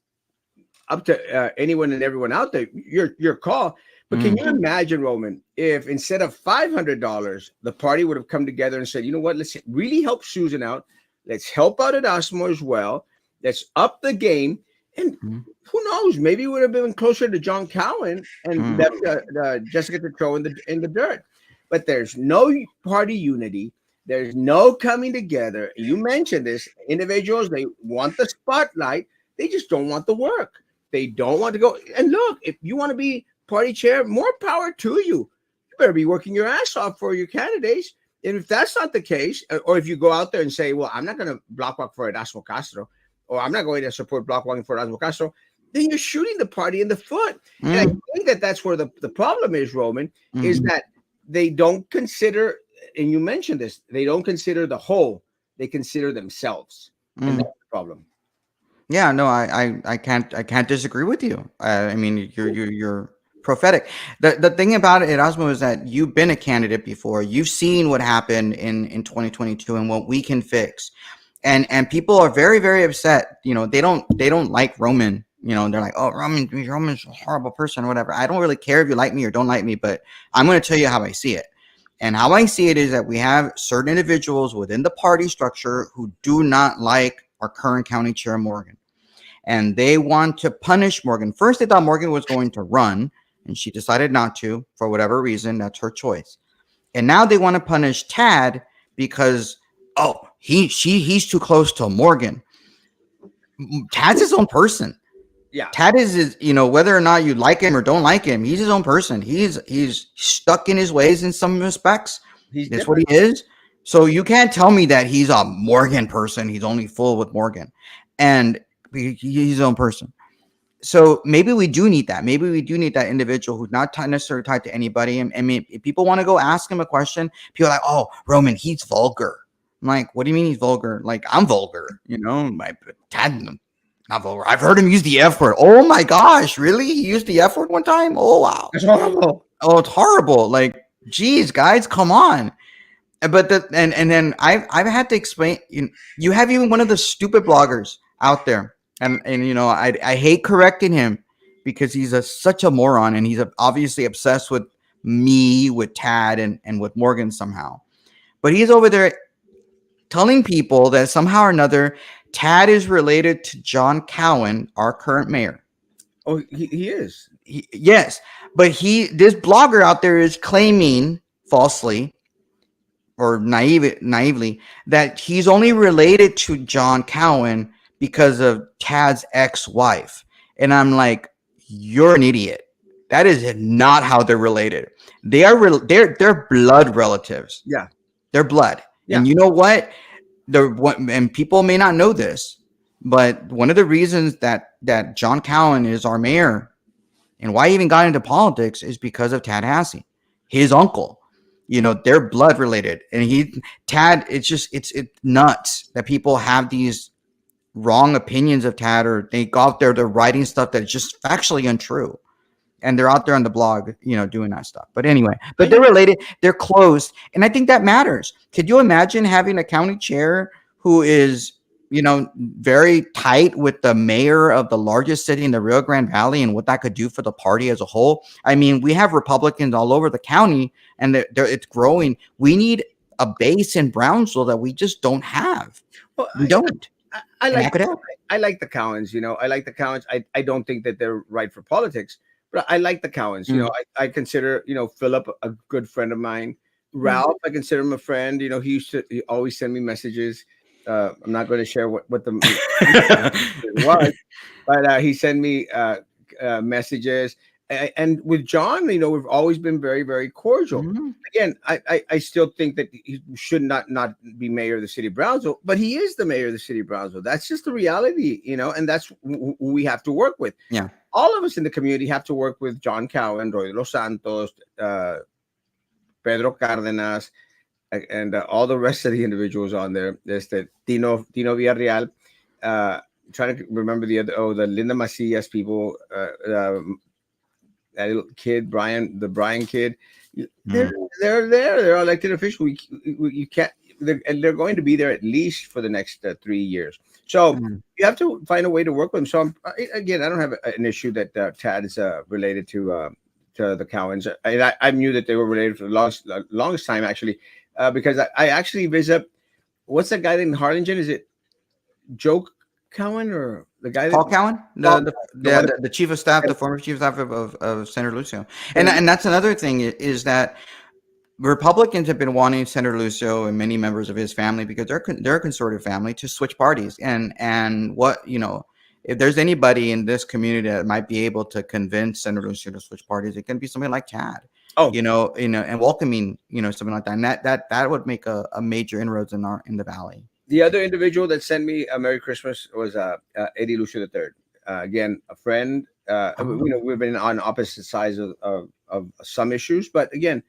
Speaker 1: up to anyone and everyone out there. Your call. But can
Speaker 2: Mm.
Speaker 1: you imagine, Roman, if instead of $500, the party would have come together and said, you know what, let's really help Susan out. Let's help out Erasmo as well. Let's up the game. And
Speaker 2: Mm.
Speaker 1: who knows? Maybe it would have been closer to John Cowan and
Speaker 2: Mm.
Speaker 1: left Jessica Tetroe in the dirt. But there's no party unity. There's no coming together. You mentioned this. Individuals, they want the spotlight. They just don't want the work. They don't want to go. And look, if you want to be party chair, more power to you. You better be working your ass off for your candidates. And if that's not the case, or if you go out there and say, well, I'm not going to block walk for Erasmo Castro, or I'm not going to support block walking for Erasmo Castro, then you're shooting the party in the foot. And I
Speaker 2: Mm.
Speaker 1: think that that's where the problem is, Roman, is
Speaker 2: Mhm.
Speaker 1: that they don't consider, and you mentioned this, they don't consider the whole, they consider themselves. And
Speaker 2: Mm.
Speaker 1: that's the problem.
Speaker 2: Yeah, no, I can't disagree with you. I mean, you're prophetic. The thing about it, Erasmo, is that you've been a candidate before. You've seen what happened in 2022 and what we can fix. And people are very, very upset. They don't like Roman. They're like, oh, Roman's a horrible person or whatever. I don't really care if you like me or don't like me, but I'm going to tell you how I see it. And how I see it is that we have certain individuals within the party structure who do not like our current county chair, Morgan, and they want to punish Morgan. First, they thought Morgan was going to run, and she decided not to for whatever reason. That's her choice. And now they want to punish Tad because, oh, he's too close to Morgan. Tad's his own person.
Speaker 1: Yeah,
Speaker 2: Tad is whether or not you like him or don't like him, he's his own person. He's stuck in his ways in some respects.
Speaker 1: he's
Speaker 2: That's what he
Speaker 1: different.
Speaker 2: is. So you can't tell me that he's a Morgan person. He's only full with Morgan, and he's his own person. So maybe we do need that. Maybe we do need that individual who's not necessarily tied to anybody. And I mean, if people want to go ask him a question, people are like, "Oh, Roman, he's vulgar." I'm like, "What do you mean he's vulgar? Like I'm vulgar, My Tad, not vulgar. I've heard him use the F word. Oh my gosh, really? He used the F word one time? Oh wow.
Speaker 1: That's horrible.
Speaker 2: Oh, it's horrible. Like, geez, guys, come on. But and then I've had to explain. You have even one of the stupid bloggers out there, and I hate correcting him because he's such a moron, and he's obviously obsessed with me, with Tad, and with Morgan somehow. But he's over there telling people that somehow or another Tad is related to John Cowan, our current mayor.
Speaker 1: Oh, he is.
Speaker 2: Yes, but this blogger out there is claiming falsely or naively that he's only related to John Cowan because of Tad's ex-wife. And I'm like, you're an idiot. That is not how they're related. They're blood relatives.
Speaker 1: Yeah,
Speaker 2: They're blood.
Speaker 1: yeah.
Speaker 2: And you know what? And people may not know this, But one of the reasons that John Cowan is our mayor and why he even got into politics is because of Tad Hasse, his uncle. You know, they're blood related, and Tad. It's just it's nuts that people have these wrong opinions of Tad, or they go out there they're writing stuff that's just factually untrue, and they're out there on the blog, doing that stuff. But anyway, but they're related, they're close, and I think that matters. Could you imagine having a county chair who is, very tight with the mayor of the largest city in the Rio Grande Valley, and what that could do for the party as a whole? I mean, we have Republicans all over the county, and it's growing. We need a base in Brownsville that we just don't have.
Speaker 1: Well,
Speaker 2: We don't,
Speaker 1: I
Speaker 2: and that
Speaker 1: like
Speaker 2: could help.
Speaker 1: I like the Cowens. I like the Cowens. I don't think that they're right for politics, but I like the Cowens.
Speaker 2: Mm.
Speaker 1: I consider Philip a good friend of mine.
Speaker 2: Mm.
Speaker 1: Ralph, I consider him a friend. He always send me messages. I'm not going to share what the was, but he sent me messages. And with John, we've always been very, very cordial.
Speaker 2: Mhm.
Speaker 1: Again, I still think that he should not be mayor of the city of Brownsville, but he is the mayor of the city of Brownsville. That's just the reality, and that's who we have to work with.
Speaker 2: Yeah.
Speaker 1: All of us in the community have to work with John Cowan, Roy Los Santos, Pedro Cardenas, and all the rest of the individuals on there. There's the Tino Villarreal. Trying to remember the Linda Macias people, that little kid, the Brian kid. They're
Speaker 2: Mm.
Speaker 1: they're there. They're elected officials. You can't. They're going to be there at least for the next 3 years. So
Speaker 2: Mm.
Speaker 1: you have to find a way to work with them. So again, I don't have an issue that Tad is related to the Cowens. I knew that they were related for the longest time actually, because I actually visit. What's that guy in Harlingen? Is it Joe Cowan or the guy that
Speaker 2: Paul Cowan,
Speaker 1: Paul, the one?
Speaker 2: the chief of staff, the former chief of staff of Senator Lucio, and that's another thing is that Republicans have been wanting Senator Lucio and many members of his family, because they're a conservative family, to switch parties, and what if there's anybody in this community that might be able to convince Senator Lucio to switch parties, it can be somebody like Chad.
Speaker 1: Oh,
Speaker 2: And welcoming something like that, and that would make a major inroads in the valley.
Speaker 1: the other individual that sent me a Merry Christmas was Eddie Lucio III. Again, a friend. We've been on opposite sides of some issues, but again,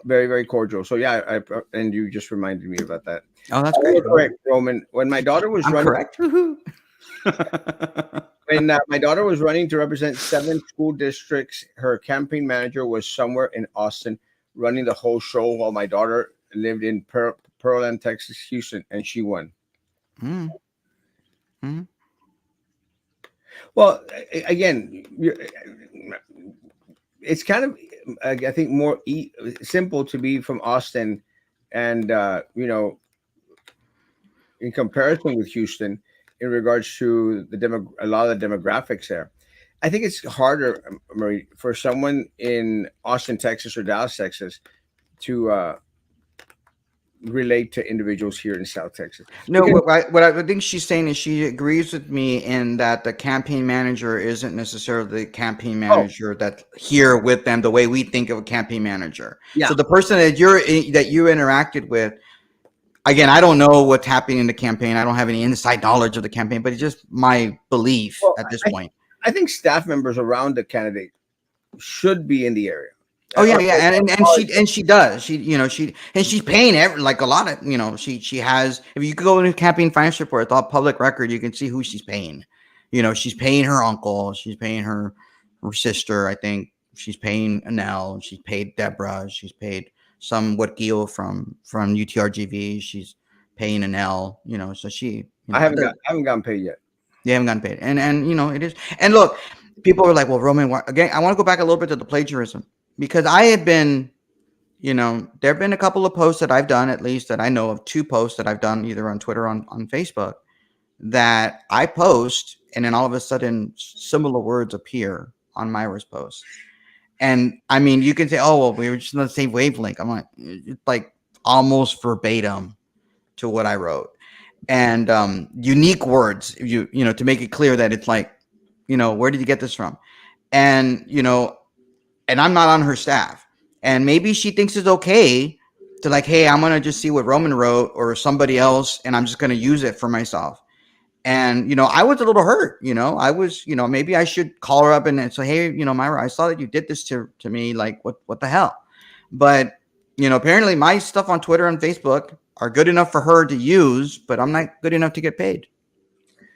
Speaker 1: very, very cordial. So yeah, and you just reminded me about that.
Speaker 2: Oh, that's great.
Speaker 1: Correct, Roman. When my daughter was
Speaker 2: I'm
Speaker 1: running,
Speaker 2: correct. Woohoo.
Speaker 1: when my daughter was running to represent 7 school districts, her campaign manager was somewhere in Austin running the whole show, while my daughter lived in Pearland, Texas, Houston, and she won.
Speaker 2: Mm. Mm.
Speaker 1: Well, again, it's kind of, I think, more simple to be from Austin, and in comparison with Houston, in regards to a lot of the demographics there. I think it's harder, Marie, for someone in Austin, Texas, or Dallas, Texas, to relate to individuals here in South Texas.
Speaker 2: No,
Speaker 1: Because-
Speaker 2: what I think she's saying is she agrees with me in that the campaign manager isn't necessarily the campaign manager that's here with them the way we think of a campaign manager.
Speaker 1: Yeah.
Speaker 2: So the person that you interacted with, again, I don't know what's happening in the campaign. I don't have any inside knowledge of the campaign, but it's just my belief
Speaker 1: Well,
Speaker 2: at this point.
Speaker 1: I think staff members around the candidate should be in the area.
Speaker 2: Oh yeah, yeah, and she does. She's paying like a lot of she has. If you go into campaign finance report, it's all public record. You can see who she's paying. She's paying her uncle. She's paying her sister. I think she's paying Anel. She's paid Deborah. She's paid some Gil from UTRGV. She's paying Anel. So she.
Speaker 1: I haven't gotten paid yet.
Speaker 2: You haven't gotten paid, and it is. And look, people are like, well, Roman, again, I want to go back a little bit to the plagiarism. Because I have been, there have been a couple of posts that I've done, at least that I know of, 2 posts that I've done either on Twitter or on Facebook, that I post, and then all of a sudden similar words appear on Myra's post. And I mean, you can say, oh, well, we were just on the same wavelength. I'm like, it's like almost verbatim to what I wrote. And unique words, to make it clear that it's like, where did you get this from? And, and I'm not on her staff. And maybe she thinks it's okay to like, hey, I'm going to just see what Roman wrote or somebody else, and I'm just going to use it for myself. And I was a little hurt. I was, maybe I should call her up and say, hey, Myra, I saw that you did this to me. Like, what the hell? But apparently my stuff on Twitter and Facebook are good enough for her to use, but I'm not good enough to get paid.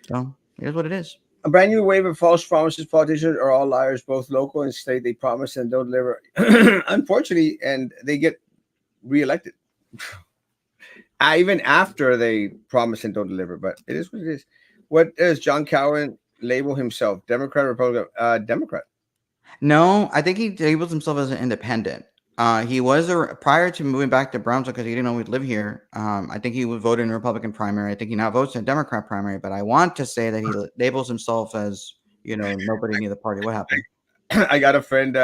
Speaker 2: So here's what it is.
Speaker 1: A brand new wave of false promises. Politicians are all liars, both local and state. They promise and don't deliver. Unfortunately, and they get reelected. Even after they promise and don't deliver. But it is what it is. What does John Cowan label himself? Democrat, Republican? Democrat.
Speaker 2: No, I think he labels himself as an independent. He was prior to moving back to Brownsville because he didn't always live here. I think he would vote in a Republican primary. I think he now votes in a Democrat primary. But I want to say that he labels himself as nobody near the party. What happened?
Speaker 1: I got a friend.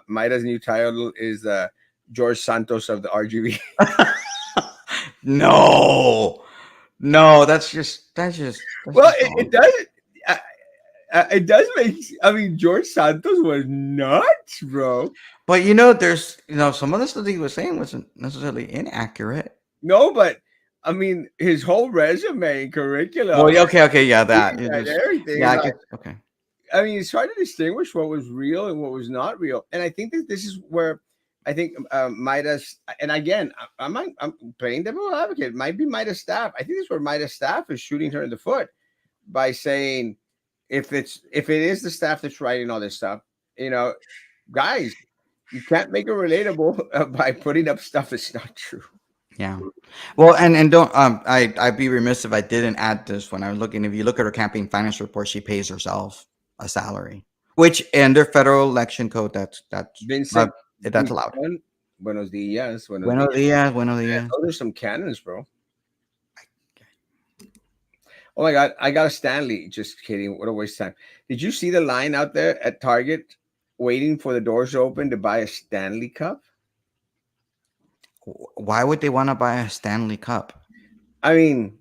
Speaker 1: Maida's new title is George Santos of the RGB.
Speaker 2: No, no, that's just
Speaker 1: Well,
Speaker 2: wrong.
Speaker 1: it does. It does make. I mean, George Santos was nuts, bro.
Speaker 2: But there's some of the stuff that he was saying wasn't necessarily inaccurate.
Speaker 1: No, but I mean, his whole resume, curriculum,
Speaker 2: Well, yeah, okay, yeah, that it
Speaker 1: and
Speaker 2: was,
Speaker 1: everything.
Speaker 2: yeah,
Speaker 1: Is
Speaker 2: I
Speaker 1: like,
Speaker 2: guess, okay.
Speaker 1: I mean, he's trying to distinguish what was real and what was not real. And I think that this is where I think Midas, and again, I'm playing devil advocate. It might be Midas staff. I think this is where Midas staff is shooting her in the foot by saying, if it is the staff that's writing all this stuff, guys, you can't make it relatable by putting up stuff that's not true.
Speaker 2: Yeah. Well, and don't I'd be remiss if I didn't add this when I was looking. If you look at her campaign finance report, she pays herself a salary, which under federal election code,
Speaker 1: Vincent,
Speaker 2: that's allowed.
Speaker 1: buenos dias, buenos
Speaker 2: Buenos
Speaker 1: dias.
Speaker 2: días, buenos
Speaker 1: Yeah,
Speaker 2: días.
Speaker 1: those are some cannons, bro. Oh my God, I got a Stanley. Just kidding. What a waste of time. Did you see the line out there at Target waiting for the doors to open to buy a Stanley cup?
Speaker 2: Why would they want to buy a Stanley Cup?
Speaker 1: I mean,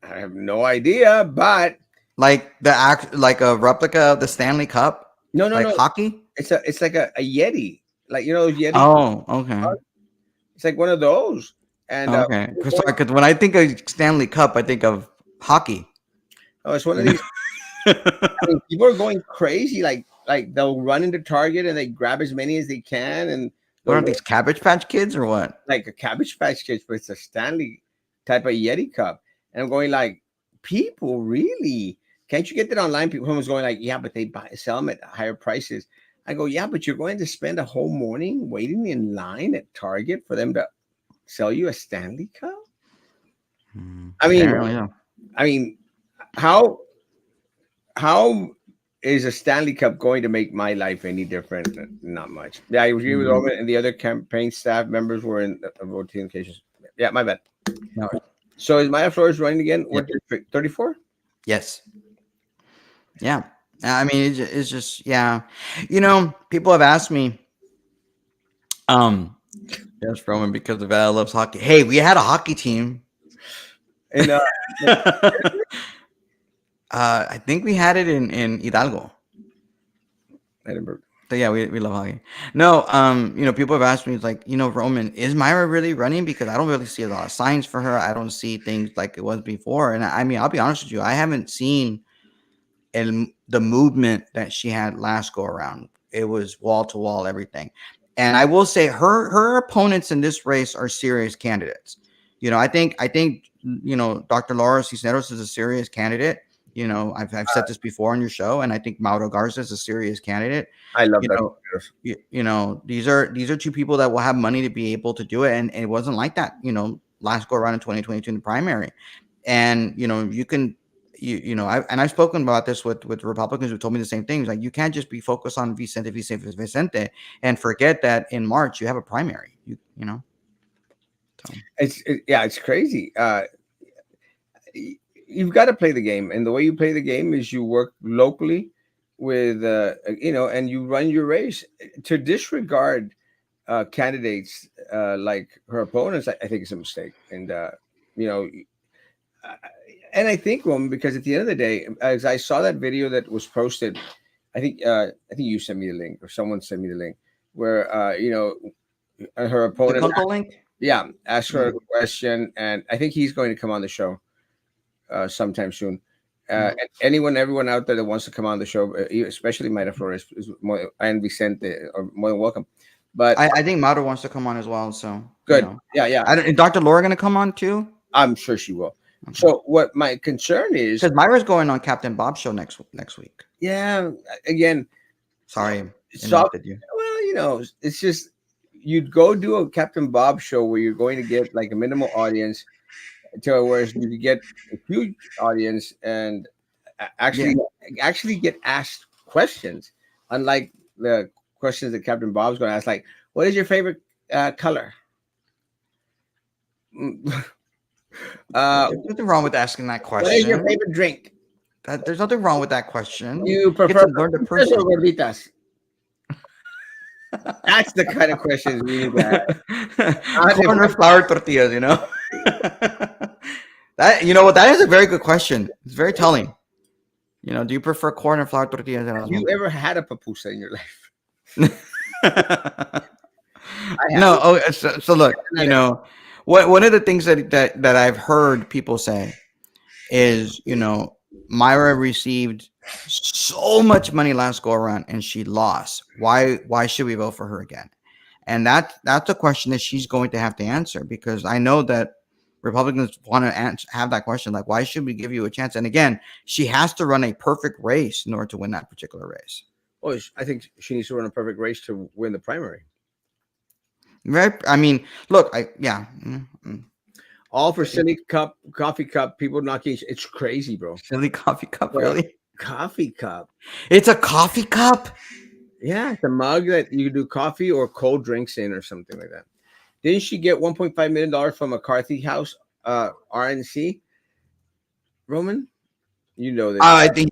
Speaker 1: I have no idea, but
Speaker 2: Like like a replica of the Stanley Cup,
Speaker 1: no, no,
Speaker 2: like
Speaker 1: no.
Speaker 2: hockey.
Speaker 1: It's like a Yeti, like those Yeti.
Speaker 2: Oh, okay,
Speaker 1: It's like one of those. And
Speaker 2: okay. Because when I think of Stanley Cup, I think of hockey.
Speaker 1: oh, it's one of these. I mean, people are going crazy. Like they'll run into Target and they grab as many as they can, and
Speaker 2: What are
Speaker 1: they'll
Speaker 2: these Cabbage Patch Kids or what?
Speaker 1: like a Cabbage Patch Kids, but it's a Stanley type of Yeti cup. And I'm going like, people really can't you get that online? People was going like, yeah, but they sell them at higher prices. I go, yeah, but you're going to spend a whole morning waiting in line at Target for them to sell you a Stanley cup. I mean,
Speaker 2: Apparently, yeah.
Speaker 1: I mean, how is a Stanley Cup going to make my life any different? Not much. Yeah, I agree with Roman, and the other campaign staff members were in voting occasions. Yeah, my bad.
Speaker 2: No.
Speaker 1: So is Maya Flores running again?
Speaker 2: Yep.
Speaker 1: What district? 34?
Speaker 2: Yes. Yeah. I mean, it's just, yeah. People have asked me, yes, Roman, because of Val loves hockey. Hey, we had a hockey team.
Speaker 1: And
Speaker 2: I think we had it in Hidalgo.
Speaker 1: Edinburgh.
Speaker 2: So yeah, we love hockey. No, people have asked me, it's like, Roman, is Myra really running? Because I don't really see a lot of signs for her. I don't see things like it was before. And I mean, I'll be honest with you, I haven't seen the movement that she had last go around. It was wall to wall, everything. And I will say her opponents in this race are serious candidates. I think Dr. Laura Cisneros is a serious candidate. I've said this before on your show, and I think Mauro Garza is a serious candidate.
Speaker 1: I love
Speaker 2: that. These are two people that will have money to be able to do it, and it wasn't like that. Last go around in 2022 in the primary, and you can. I've spoken about this with Republicans who told me the same things. Like, you can't just be focused on Vicente and forget that in March you have a primary. So.
Speaker 1: It's crazy. You've got to play the game, and the way you play the game is you work locally with and you run your race. To disregard candidates like her opponents, I think it's a mistake. And and I think, Roman, because at the end of the day, as I saw that video that was posted, I think you sent me the link, or someone sent me the link, where her opponent,
Speaker 2: The link?
Speaker 1: asked her a question, and I think he's going to come on the show sometime soon. uh, everyone out there that wants to come on the show, especially Mayra Flores and Vicente, are more than welcome. But
Speaker 2: I think Mauro wants to come on as well. So
Speaker 1: good, yeah, yeah,
Speaker 2: I don't. Is Dr. Laura gonna come on too?
Speaker 1: I'm sure she will.
Speaker 2: Okay.
Speaker 1: So what my concern is,
Speaker 2: Because Myra's going on Captain Bob's show next week.
Speaker 1: yeah, again,
Speaker 2: Sorry,
Speaker 1: soft.
Speaker 2: interrupted you.
Speaker 1: Well, it's just you'd go do a Captain Bob show where you're going to get like a minimal audience, to whereas you could get a huge audience and
Speaker 2: Yeah.
Speaker 1: actually get asked questions, unlike the questions that Captain Bob's going to ask, like, "What is your favorite color?" uh,
Speaker 2: There's nothing wrong with asking that
Speaker 1: what is your
Speaker 2: question.
Speaker 1: favorite drink?
Speaker 2: There's nothing wrong with that question.
Speaker 1: You
Speaker 2: You get
Speaker 1: prefer
Speaker 2: to learn the
Speaker 1: papitas or
Speaker 2: person.
Speaker 1: gorditas? That's the kind of questions we need to ask. Not if-
Speaker 2: Corn or flour tortillas, That what, that is a very good question. It's very telling. Do you prefer corn or flour tortillas?
Speaker 1: Have you ever had a papusa in your life? I have.
Speaker 2: No. Oh, so look. One of the things that I've heard people say is, Myra received so much money last go around and she lost. Why should we vote for her again? And that's a question that she's going to have to answer, because I know that Republicans want to have that question, like, why should we give you a chance? And again, she has to run a perfect race in order to win that particular race.
Speaker 1: Well, I think she needs to run a perfect race to win the primary.
Speaker 2: Right? I mean, look,
Speaker 1: All for silly coffee cup. People knocking. It's crazy, bro.
Speaker 2: silly coffee cup,
Speaker 1: Bro,
Speaker 2: really?
Speaker 1: Coffee cup.
Speaker 2: It's a coffee cup.
Speaker 1: Yeah, it's a mug that you do coffee or cold drinks in or something like that. Didn't she get $1.5 million from McCarthy House, RNC? Roman, you know this.
Speaker 2: I think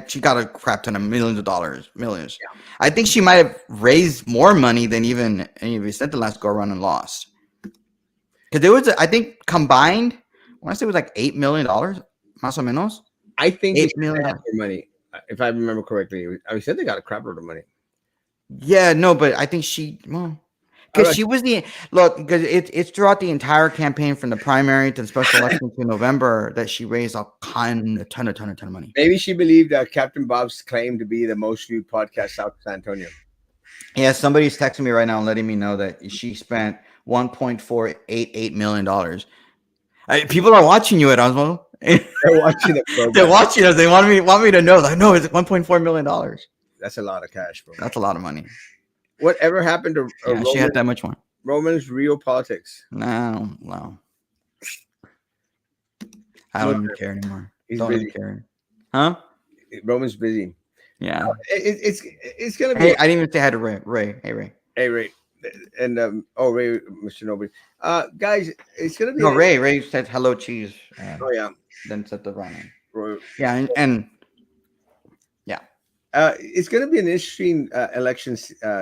Speaker 2: she got a crap ton of millions of dollars, millions.
Speaker 1: Yeah.
Speaker 2: I think she might have raised more money than even any of Vicente last go around and lost. Because there was, I think, combined, I want to say it was like $8 million, más o menos.
Speaker 1: I think
Speaker 2: $8
Speaker 1: they
Speaker 2: million.
Speaker 1: had their money, if I remember correctly. I said they got a crap load of money.
Speaker 2: Yeah, no, but I think because she was because it's throughout the entire campaign from the primary to the special election to November that she raised a ton of money.
Speaker 1: Maybe she believed Captain Bob's claim to be the most viewed podcast south of San Antonio.
Speaker 2: Yeah, somebody's texting me right now and letting me know that she spent $1.488 million. People are watching you, Erasmo.
Speaker 1: They're watching the program.
Speaker 2: They're watching us. They want me to know. Like, no, it's $1.4 million.
Speaker 1: That's a lot of cash, bro.
Speaker 2: That's a lot of money.
Speaker 1: Whatever happened to
Speaker 2: she had that much more.
Speaker 1: Roman's real politics?
Speaker 2: No. I don't even care anymore.
Speaker 1: He's
Speaker 2: don't
Speaker 1: busy.
Speaker 2: Even care. Huh?
Speaker 1: Roman's busy.
Speaker 2: Yeah.
Speaker 1: It's gonna be.
Speaker 2: Hey, I didn't even say hi to Ray. Hey, Ray.
Speaker 1: Hey, Ray. And Ray, Mr. Nobody. Guys, it's gonna be.
Speaker 2: No, Ray said hello, cheese.
Speaker 1: Oh yeah.
Speaker 2: Then said the wrong name.
Speaker 1: Roy.
Speaker 2: Yeah, and yeah.
Speaker 1: It's gonna be an interesting election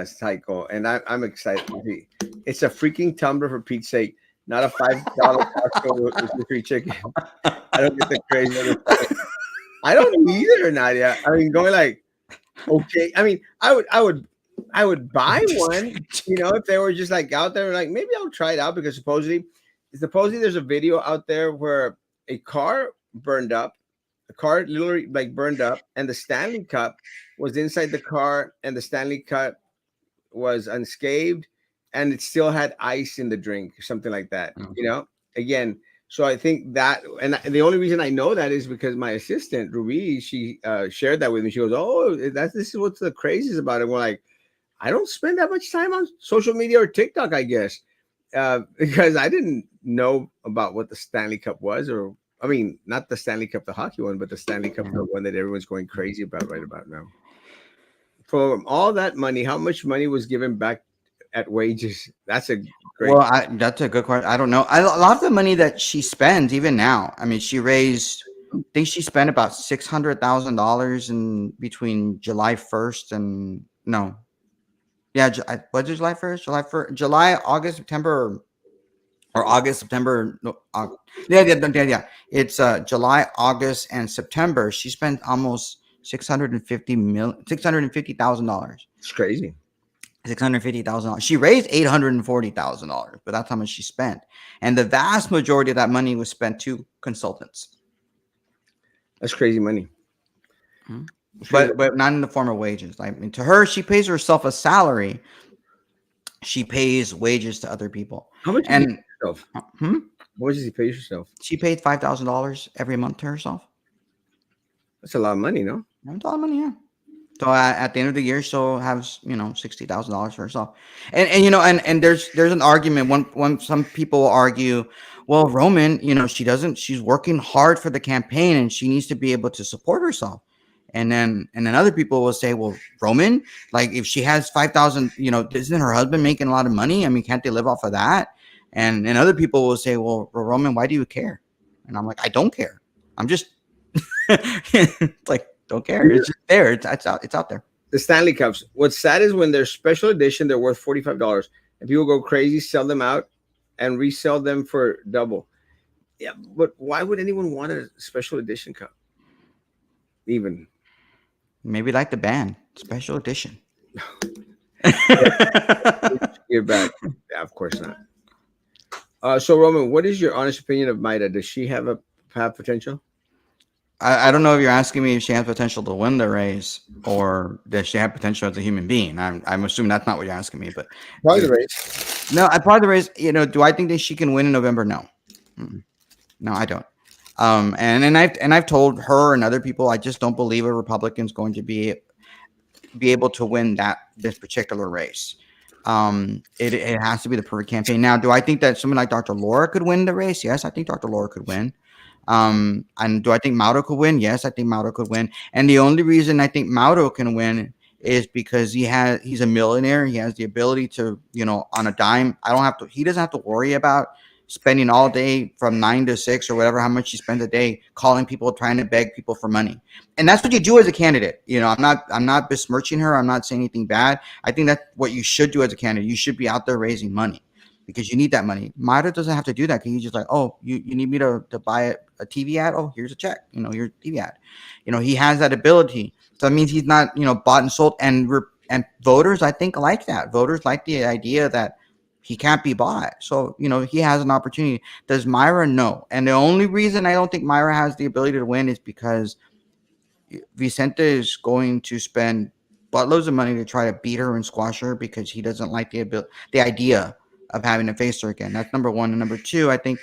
Speaker 1: cycle, and I'm excited to see. It's a freaking tumbler, for Pete's sake, not a $5 Costco with free chicken. I don't get the crazy. I don't either, Nadia. I mean, going like, okay. I mean, I would buy one, if they were just like out there, like maybe I'll try it out, because supposedly there's a video out there where a car burned up, literally like burned up, and the Stanley Cup was inside the car, and the Stanley Cup was unscathed, and it still had ice in the drink or something like that.
Speaker 2: Mm-hmm.
Speaker 1: Again. So I think that, and the only reason I know that is because my assistant Ruby, she shared that with me. She goes, "Oh, this is what's the craziest about it." We're like, I don't spend that much time on social media or TikTok, I guess, because I didn't know about what the Stanley Cup was, or I mean, not the Stanley Cup, the hockey one, but the Stanley Cup, the one that everyone's going crazy about right about now. For all that money, how much money was given back at wages? That's a great.
Speaker 2: Well, that's a good question. I don't know. A lot of the money that she spends, even now, I mean, she raised. I think she spent about $600,000 in between July 1st and no. Yeah, was it July 1st? July, August, September, or August, September. No, yeah. It's July, August, and September. She spent almost $650,000.
Speaker 1: It's crazy.
Speaker 2: $650,000. She raised $840,000, but that's how much she spent. And the vast majority of that money was spent to consultants.
Speaker 1: That's crazy money.
Speaker 2: Mhm.
Speaker 1: That's crazy.
Speaker 2: But not in the form of wages. I mean, to her, she pays herself a salary. She pays wages to other people,
Speaker 1: How much does he
Speaker 2: and
Speaker 1: pay yourself?
Speaker 2: hmm,
Speaker 1: How much does he pay yourself?
Speaker 2: she paid $5,000 every month to herself.
Speaker 1: That's a lot of money, no?
Speaker 2: That's a lot of money, yeah. So at the end of the year, she'll have $60,000 for herself, and there's an argument. When some people will argue, well, Roman, she's working hard for the campaign and she needs to be able to support herself. And then other people will say, well, Roman, like if she has 5,000, isn't her husband making a lot of money? I mean, can't they live off of that? And other people will say, well, Roman, why do you care? And I'm like, I don't care. I'm just it's like don't care. It's just there. It's out. It's out there.
Speaker 1: The Stanley Cups. What's sad is when they're special edition, they're worth $45, and people go crazy, sell them out, and resell them for double. Yeah, but why would anyone want a special edition cup? Even
Speaker 2: Maybe like the band special edition.
Speaker 1: give back. Yeah, of course not. So Roman, what is your honest opinion of Maida? Does she have potential?
Speaker 2: I don't know if you're asking me if she has potential to win the race or does she have potential as a human being. I'm assuming that's not what you're asking me, but
Speaker 1: Probably the race.
Speaker 2: no, I part of the race. Do I think that she can win in November? No, Mm-mm. No, I don't. And I've told her and other people I just don't believe a Republican's going to be able to win this particular race. It has to be the perfect campaign. Now, do I think that someone like Dr. Laura could win the race? Yes, I think Dr. Laura could win. And do I think Mauro could win? Yes, I think Mauro could win. And the only reason I think Mauro can win is because he's a millionaire. He has the ability to, on a dime. He doesn't have to worry about spending all day from 9 to 6 or whatever, how much he spends a day calling people, trying to beg people for money. And that's what you do as a candidate. I'm not besmirching her. I'm not saying anything bad. I think that's what you should do as a candidate. You should be out there raising money because you need that money. Maida doesn't have to do that because he's just like, oh, you need me to buy a TV ad? Oh, here's a check. Here's a TV ad. He has that ability. So that means he's not, bought and sold. And voters, I think, like that. Voters like the idea that he can't be bought. So, he has an opportunity. Does Myra? No. And the only reason I don't think Myra has the ability to win is because Vicente is going to spend buttloads of money to try to beat her and squash her because he doesn't like the idea of having to face her again. That's number one. And number two, I think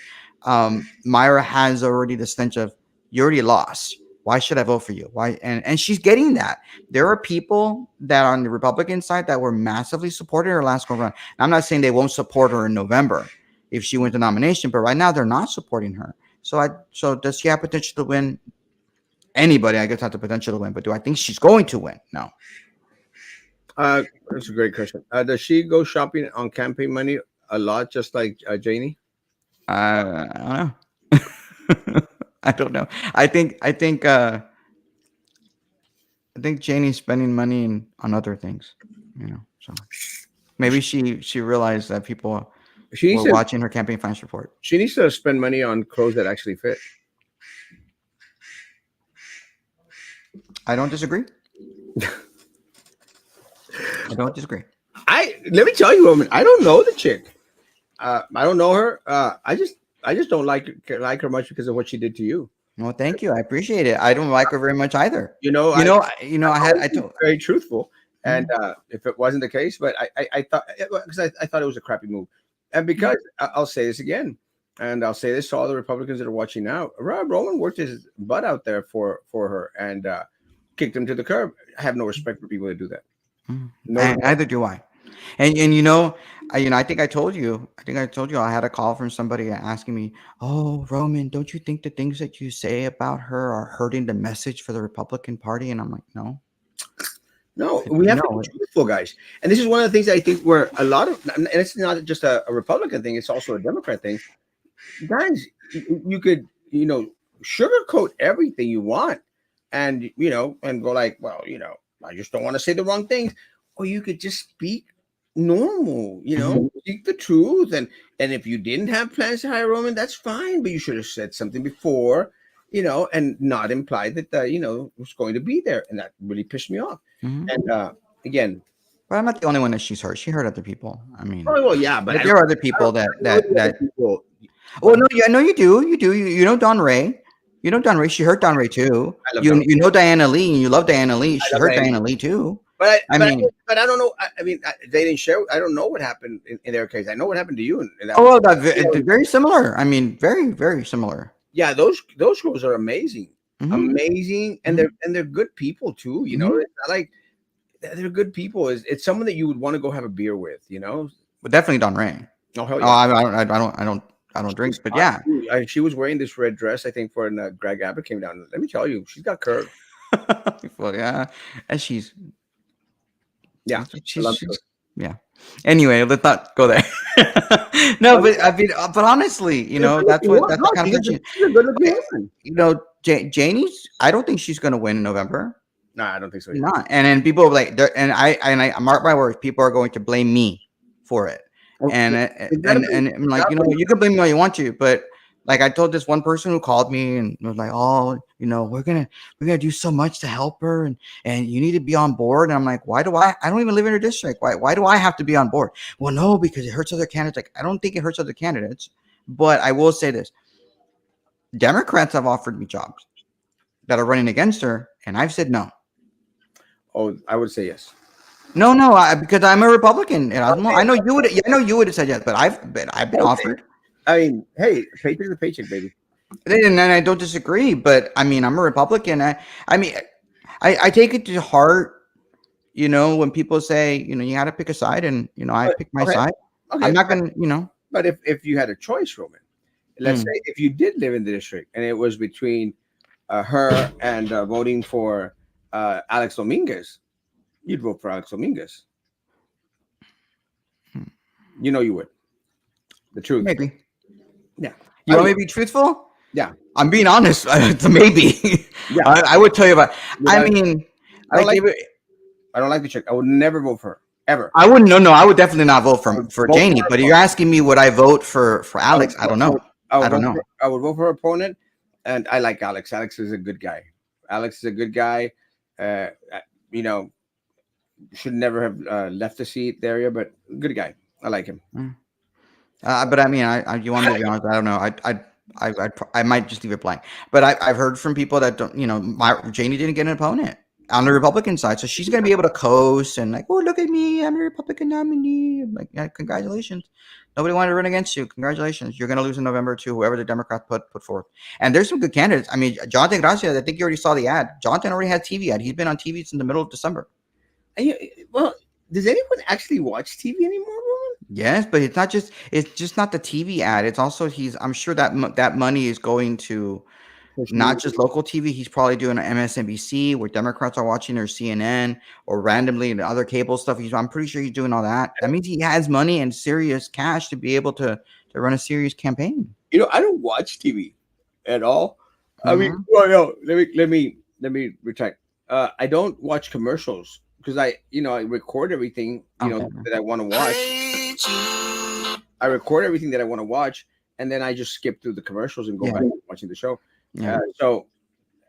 Speaker 2: Myra has already the stench of you already lost. Why should I vote for you? Why? And she's getting that. There are people that are on the Republican side that were massively supporting her last go round. I'm not saying they won't support her in November if she wins the nomination, but right now they're not supporting her. So does she have potential to win? Anybody, I guess, has the potential to win, but do I think she's going to win? No.
Speaker 1: That's a great question. Does she go shopping on campaign money a lot, just like Janie?
Speaker 2: I don't know. I don't know. I think Janie's spending money on other things, So maybe she realized that people
Speaker 1: She needs
Speaker 2: were
Speaker 1: to.
Speaker 2: watching her campaign finance report.
Speaker 1: She needs to spend money on clothes that actually fit.
Speaker 2: I don't disagree. I don't disagree.
Speaker 1: Let me tell you, woman. I don't know the chick. I don't know her. I just don't like her much because of what she did to you.
Speaker 2: Well, thank you. I appreciate it. I don't like her very much either.
Speaker 1: I
Speaker 2: told
Speaker 1: very truthful, and if it wasn't the case, but I thought because I thought it was a crappy move, and because I'll say this again, and I'll say this to all the Republicans that are watching now. Rob Roman worked his butt out there for her and kicked him to the curb. I have no respect for people that do that. No,
Speaker 2: neither do I. And I think I told you. I had a call from somebody asking me, "Oh, Roman, don't you think the things that you say about her are hurting the message for the Republican Party?" And I'm like, "No,
Speaker 1: we have to be truthful, guys. And this is one of the things I think where a lot of, and it's not just a Republican thing; it's also a Democrat thing. Guys, you could sugarcoat everything you want, and and go like, well, I just don't want to say the wrong things, or you could just speak normal, speak the truth, and if you didn't have plans to hire Roman, that's fine, but you should have said something before, and not imply that was going to be there, and that really pissed me off. And again,
Speaker 2: but I'm not the only one that she's hurt. She hurt other people. I mean,
Speaker 1: oh well, yeah, but
Speaker 2: there are other people that.
Speaker 1: People,
Speaker 2: Oh no, yeah, no, you do. You know Don Ray. You know Don Ray. She hurt Don Ray too.
Speaker 1: I love
Speaker 2: You
Speaker 1: Don.
Speaker 2: you know Diana Lee, and you love Diana Lee.
Speaker 1: I
Speaker 2: She
Speaker 1: love
Speaker 2: hurt
Speaker 1: Diane.
Speaker 2: Diana Lee too.
Speaker 1: But I,
Speaker 2: I
Speaker 1: but
Speaker 2: mean,
Speaker 1: but I don't know. I mean, they didn't share. I don't know what happened in their case. I know what happened to you in that
Speaker 2: oh,
Speaker 1: one.
Speaker 2: well,
Speaker 1: You know,
Speaker 2: very similar. I mean, very very similar.
Speaker 1: yeah, those girls are amazing,
Speaker 2: Hmm.
Speaker 1: amazing, and
Speaker 2: Hmm.
Speaker 1: they're good people too. You know,
Speaker 2: Hmm.
Speaker 1: it's not like they're good people. It's someone that you would want to go have a beer with. You know.
Speaker 2: But definitely Don Ray.
Speaker 1: Oh hell
Speaker 2: Oh,
Speaker 1: yeah.
Speaker 2: I don't
Speaker 1: She was
Speaker 2: drink, but
Speaker 1: hot,
Speaker 2: yeah.
Speaker 1: too. She was wearing this red dress, I think, for when Greg Abbott came down. Let me tell you, she's got curves.
Speaker 2: Well, yeah, and
Speaker 1: Yeah, I love her.
Speaker 2: she's yeah. Anyway, let's not go there. No,
Speaker 1: Oh,
Speaker 2: but I mean, but honestly,
Speaker 1: she's a good-looking woman.
Speaker 2: that's
Speaker 1: No,
Speaker 2: the conversation.
Speaker 1: she's a good-looking woman.
Speaker 2: You know, Janie's. I don't think she's going to win in November.
Speaker 1: No, I don't think so either.
Speaker 2: Not. And then people are like, and I mark my words, people are going to blame me for it.
Speaker 1: Oh,
Speaker 2: And
Speaker 1: they gotta be.
Speaker 2: and I'm
Speaker 1: They
Speaker 2: like,
Speaker 1: gotta be.
Speaker 2: you can blame me all you want to, but like I told this one person who called me and was like, oh, we're gonna do so much to help her, and you need to be on board. And I'm like, why do I don't even live in her district. Why do I have to be on board? Well, no, because it hurts other candidates. Like, I don't think it hurts other candidates, but I will say this: Democrats have offered me jobs that are running against her, and I've said no.
Speaker 1: Oh, I would say yes.
Speaker 2: No, no, because I'm a Republican, Erasmo.
Speaker 1: Okay,
Speaker 2: I know you would have said yes, but I've been
Speaker 1: okay.
Speaker 2: offered,
Speaker 1: I mean, hey, paycheck to paycheck, baby.
Speaker 2: and I don't disagree. But I mean, I'm a Republican. I mean, I take it to heart. When people say, you got to pick a side, and I
Speaker 1: But
Speaker 2: pick my
Speaker 1: okay,
Speaker 2: side. I'm
Speaker 1: okay.
Speaker 2: not gonna.
Speaker 1: But if you had a choice, Roman, let's
Speaker 2: Mm,
Speaker 1: say if you did live in the district and it was between her and voting for Alex Dominguez, you'd vote for Alex Dominguez.
Speaker 2: mm,
Speaker 1: You know you would. The truth.
Speaker 2: maybe
Speaker 1: Yeah.
Speaker 2: you
Speaker 1: I
Speaker 2: want me
Speaker 1: would.
Speaker 2: to be truthful?
Speaker 1: Yeah.
Speaker 2: I'm being honest. It's a maybe.
Speaker 1: Yeah.
Speaker 2: I would tell you about.
Speaker 1: You
Speaker 2: I
Speaker 1: gotta-
Speaker 2: mean,
Speaker 1: I don't
Speaker 2: like
Speaker 1: like
Speaker 2: if
Speaker 1: I don't like the chick. I would never vote for her. Ever.
Speaker 2: I wouldn't. No, no, I would definitely not vote
Speaker 1: I
Speaker 2: for
Speaker 1: would
Speaker 2: for
Speaker 1: vote for
Speaker 2: Janie.
Speaker 1: her
Speaker 2: But you're
Speaker 1: opponent.
Speaker 2: asking me, would I vote for
Speaker 1: I would,
Speaker 2: Alex? I don't know. I don't know.
Speaker 1: I would vote for her opponent, and I like Alex. Alex is a good guy. Alex is a good guy. You know, should never have left the seat area, but good guy. I like him.
Speaker 2: Mm. But I mean, you want me to be honest? I don't know. I might just leave it blank. But I've heard from people that don't. Janie didn't get an opponent on the Republican side, so she's going to be able to coast and like, oh, look at me, I'm a Republican nominee. I'm like, yeah, congratulations. Nobody wanted to run against you. Congratulations. You're going to lose in November to whoever the Democrats put forth. And there's some good candidates. I mean, Jonathan Gracia. I think you already saw the ad. Jonathan already had TV ad. He's been on TV since the middle of December.
Speaker 1: And well, does anyone actually watch TV anymore, Roman?
Speaker 2: Yes, but it's just not the TV ad. It's also I'm sure that that money is going to
Speaker 1: Social
Speaker 2: not
Speaker 1: media.
Speaker 2: just local TV. He's probably doing an MSNBC where Democrats are watching, or CNN, or randomly and other cable stuff. I'm pretty sure he's doing all that. That means he has money and serious cash to be able to run a serious campaign.
Speaker 1: I don't watch TV at all. I mean,
Speaker 2: Hmm.
Speaker 1: well, no, let me retract. I don't watch commercials because I record everything
Speaker 2: Okay.
Speaker 1: that I want to watch. I record everything that I want to watch, and then I just skip through the commercials and go
Speaker 2: Yeah.
Speaker 1: back to watching the show.
Speaker 2: Yeah.
Speaker 1: So,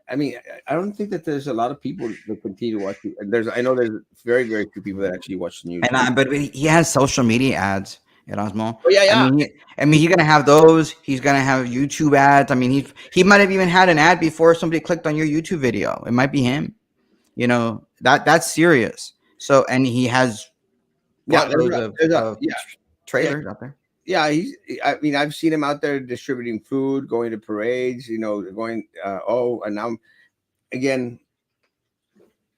Speaker 1: I mean, I don't think that there's a lot of people that continue to watch it. And I know there's very, very few people that actually watch the news.
Speaker 2: But he has social media ads, Erasmo.
Speaker 1: Oh yeah, yeah.
Speaker 2: I mean, he's gonna have those. He's gonna have YouTube ads. I mean, he might have even had an ad before somebody clicked on your YouTube video. It might be him. That's serious. So, and he has
Speaker 1: Yeah,
Speaker 2: buttloads of
Speaker 1: yeah,
Speaker 2: trailers out there.
Speaker 1: yeah. I mean, I've seen him out there distributing food, going to parades. Going. And now again,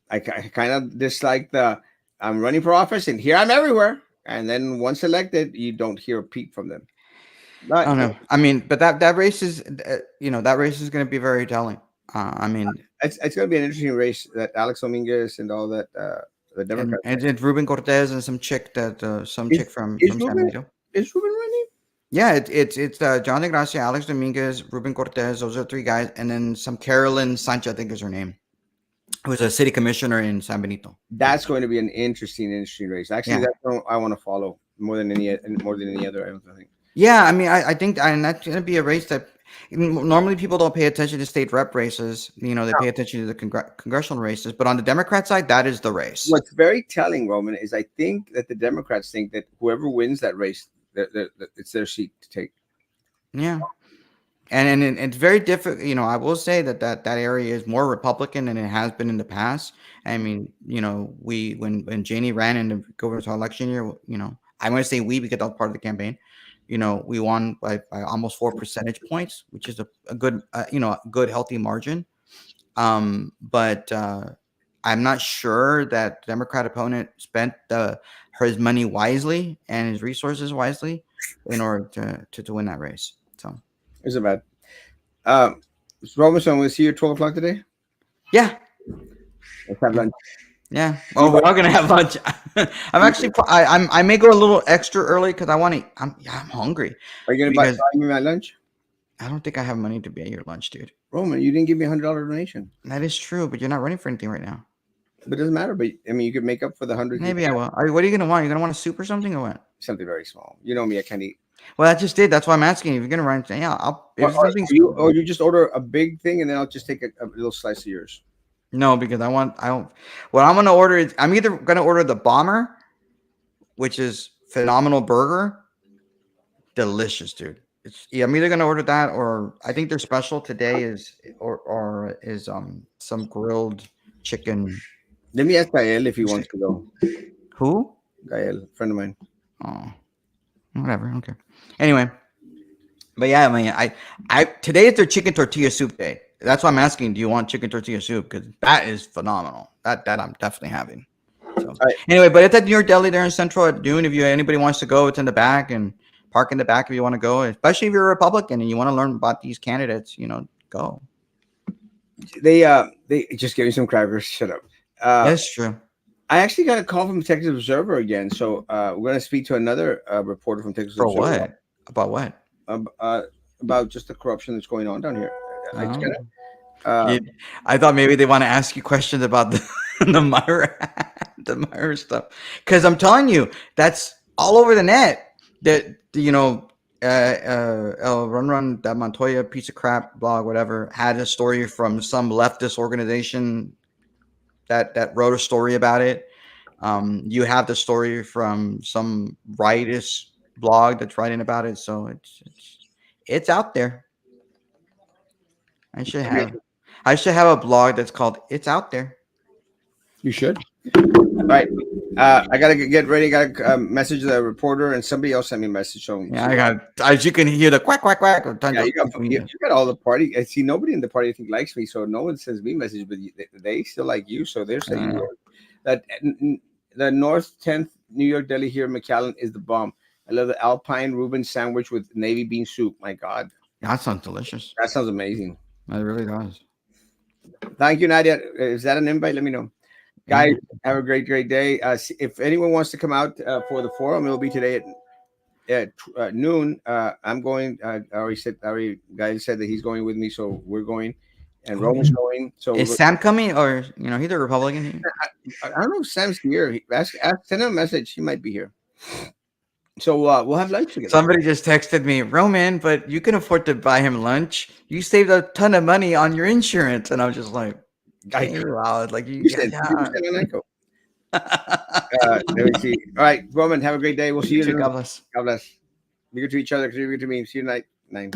Speaker 1: I kind of dislike the I'm running for office and here I'm everywhere. And then once elected, you don't hear a peep from them.
Speaker 2: I
Speaker 1: But
Speaker 2: don't know. I mean, but that race is, that race is going to be very telling. I mean,
Speaker 1: it's going to be an interesting race that Alex Dominguez and all that the
Speaker 2: and
Speaker 1: Democrats.
Speaker 2: it's Ruben Cortez and some chick
Speaker 1: Is,
Speaker 2: from
Speaker 1: is
Speaker 2: San
Speaker 1: Ruben
Speaker 2: Benito.
Speaker 1: is Ruben running?
Speaker 2: Yeah, it's John De Gracia, Alex Dominguez, Ruben Cortez. Those are three guys, and then some Carolyn Sanchez, I think is her name, who's a city commissioner in San Benito.
Speaker 1: That's going to be an interesting race. Actually,
Speaker 2: Yeah.
Speaker 1: that's one I want to follow more than any other. I think.
Speaker 2: Yeah, I mean, I think, and that's going to be a race that normally people don't pay attention to state rep races. They pay attention to the congressional races, but on the Democrat side, that is the race.
Speaker 1: What's very telling, Roman, is I think that the Democrats think that whoever wins that race, it's their seat to take.
Speaker 2: Yeah. and it's very difficult. I will say that area is more Republican than it has been in the past. I mean, we when Janie ran in the gubernatorial election year, I'm going to say we because I was part of the campaign. We won by almost 4 percentage points, which is a good, a good healthy margin. But I'm not sure that the Democrat opponent spent his money wisely and his resources wisely in order to win that race. So
Speaker 1: It's about. Um, Robinson, we'll see you at 12 o'clock today.
Speaker 2: yeah,
Speaker 1: Let's have
Speaker 2: yeah,
Speaker 1: lunch.
Speaker 2: yeah.
Speaker 1: You
Speaker 2: Oh, we are gonna have lunch. I may go a little extra early because I want to. I'm hungry
Speaker 1: Are you gonna buy
Speaker 2: because
Speaker 1: me my lunch?
Speaker 2: I don't think I have money to be at your lunch, dude.
Speaker 1: Roman, you didn't give me $100 donation,
Speaker 2: That is true, but you're not running for anything right now.
Speaker 1: but it doesn't matter. But I mean, you could make up for the hundred.
Speaker 2: Maybe I will. What are you gonna want? You gonna want a soup or something or what?
Speaker 1: Something very small. You know me, I can't eat.
Speaker 2: Well, I just did. That's why I'm asking you. If you're gonna run, yeah, I'll.
Speaker 1: Or,
Speaker 2: If
Speaker 1: or,
Speaker 2: something's
Speaker 1: or you just order a big thing and then I'll just take a little slice of yours.
Speaker 2: no, because I don't. What I'm gonna order is I'm either gonna order the bomber, which is phenomenal burger, delicious, dude. I'm either gonna order that or I think their special today is or is some grilled chicken.
Speaker 1: Let me ask Gael if he wants to go.
Speaker 2: Who?
Speaker 1: Gael, friend of mine.
Speaker 2: Oh, whatever. Okay. Anyway, but yeah, I mean, I today is their chicken tortilla soup day. That's why I'm asking. Do you want chicken tortilla soup? Because that is phenomenal. That I'm definitely having. So
Speaker 1: All right.
Speaker 2: anyway, but it's at New York Deli there in Central at noon. If anybody wants to go, it's in the back and park in the back if you want to go. Especially if you're a Republican and you want to learn about these candidates, go.
Speaker 1: They just gave me some crackers. Shut up.
Speaker 2: That's true.
Speaker 1: I actually got a call from Texas Observer again. So we're gonna speak to another reporter from Texas
Speaker 2: For
Speaker 1: Observer.
Speaker 2: what? About what?
Speaker 1: About just the corruption that's going on down here. I just
Speaker 2: Oh.
Speaker 1: gotta, uh,
Speaker 2: I thought maybe they want to ask you questions about the Myra, the Myra stuff. Because I'm telling you, that's all over the net. That El Run that Montoya piece of crap blog, whatever, had a story from some leftist organization that wrote a story about it. You have the story from some rightist blog that's writing about it. So it's out there. I should have. I should have a blog that's called "It's Out There."
Speaker 1: you should. All right. I gotta get ready. Gotta message the reporter, and somebody else sent me a message. So
Speaker 2: Yeah, I got. As you can hear the quack quack quack.
Speaker 1: yeah, you got all the party. I see nobody in the party I think likes me, so no one sends me message, but they still like you. So they're saying that the North 10th New York Deli here in McAllen is the bomb. I love the Alpine Reuben sandwich with navy bean soup. My God,
Speaker 2: That sounds delicious.
Speaker 1: that sounds amazing.
Speaker 2: It really does.
Speaker 1: Thank you, Nadia. Is that an invite? Let me know. Guys, have a great day. If anyone wants to come out for the forum, it'll be today at noon. I'm going. Guys said that he's going with me, so we're going, and Roman's going. So
Speaker 2: Is Sam coming, or he's a Republican?
Speaker 1: I don't know if Sam's here. Send him a message. He might be here. So we'll have lunch together.
Speaker 2: Somebody just texted me, Roman, but you can afford to buy him lunch. You saved a ton of money on your insurance, and I was just like, wow, like
Speaker 1: you said, let me see. All right, Roman, have a great day. We'll see you.
Speaker 2: God bless.
Speaker 1: God bless. Be good to each other. Be good to me. See you tonight. 9.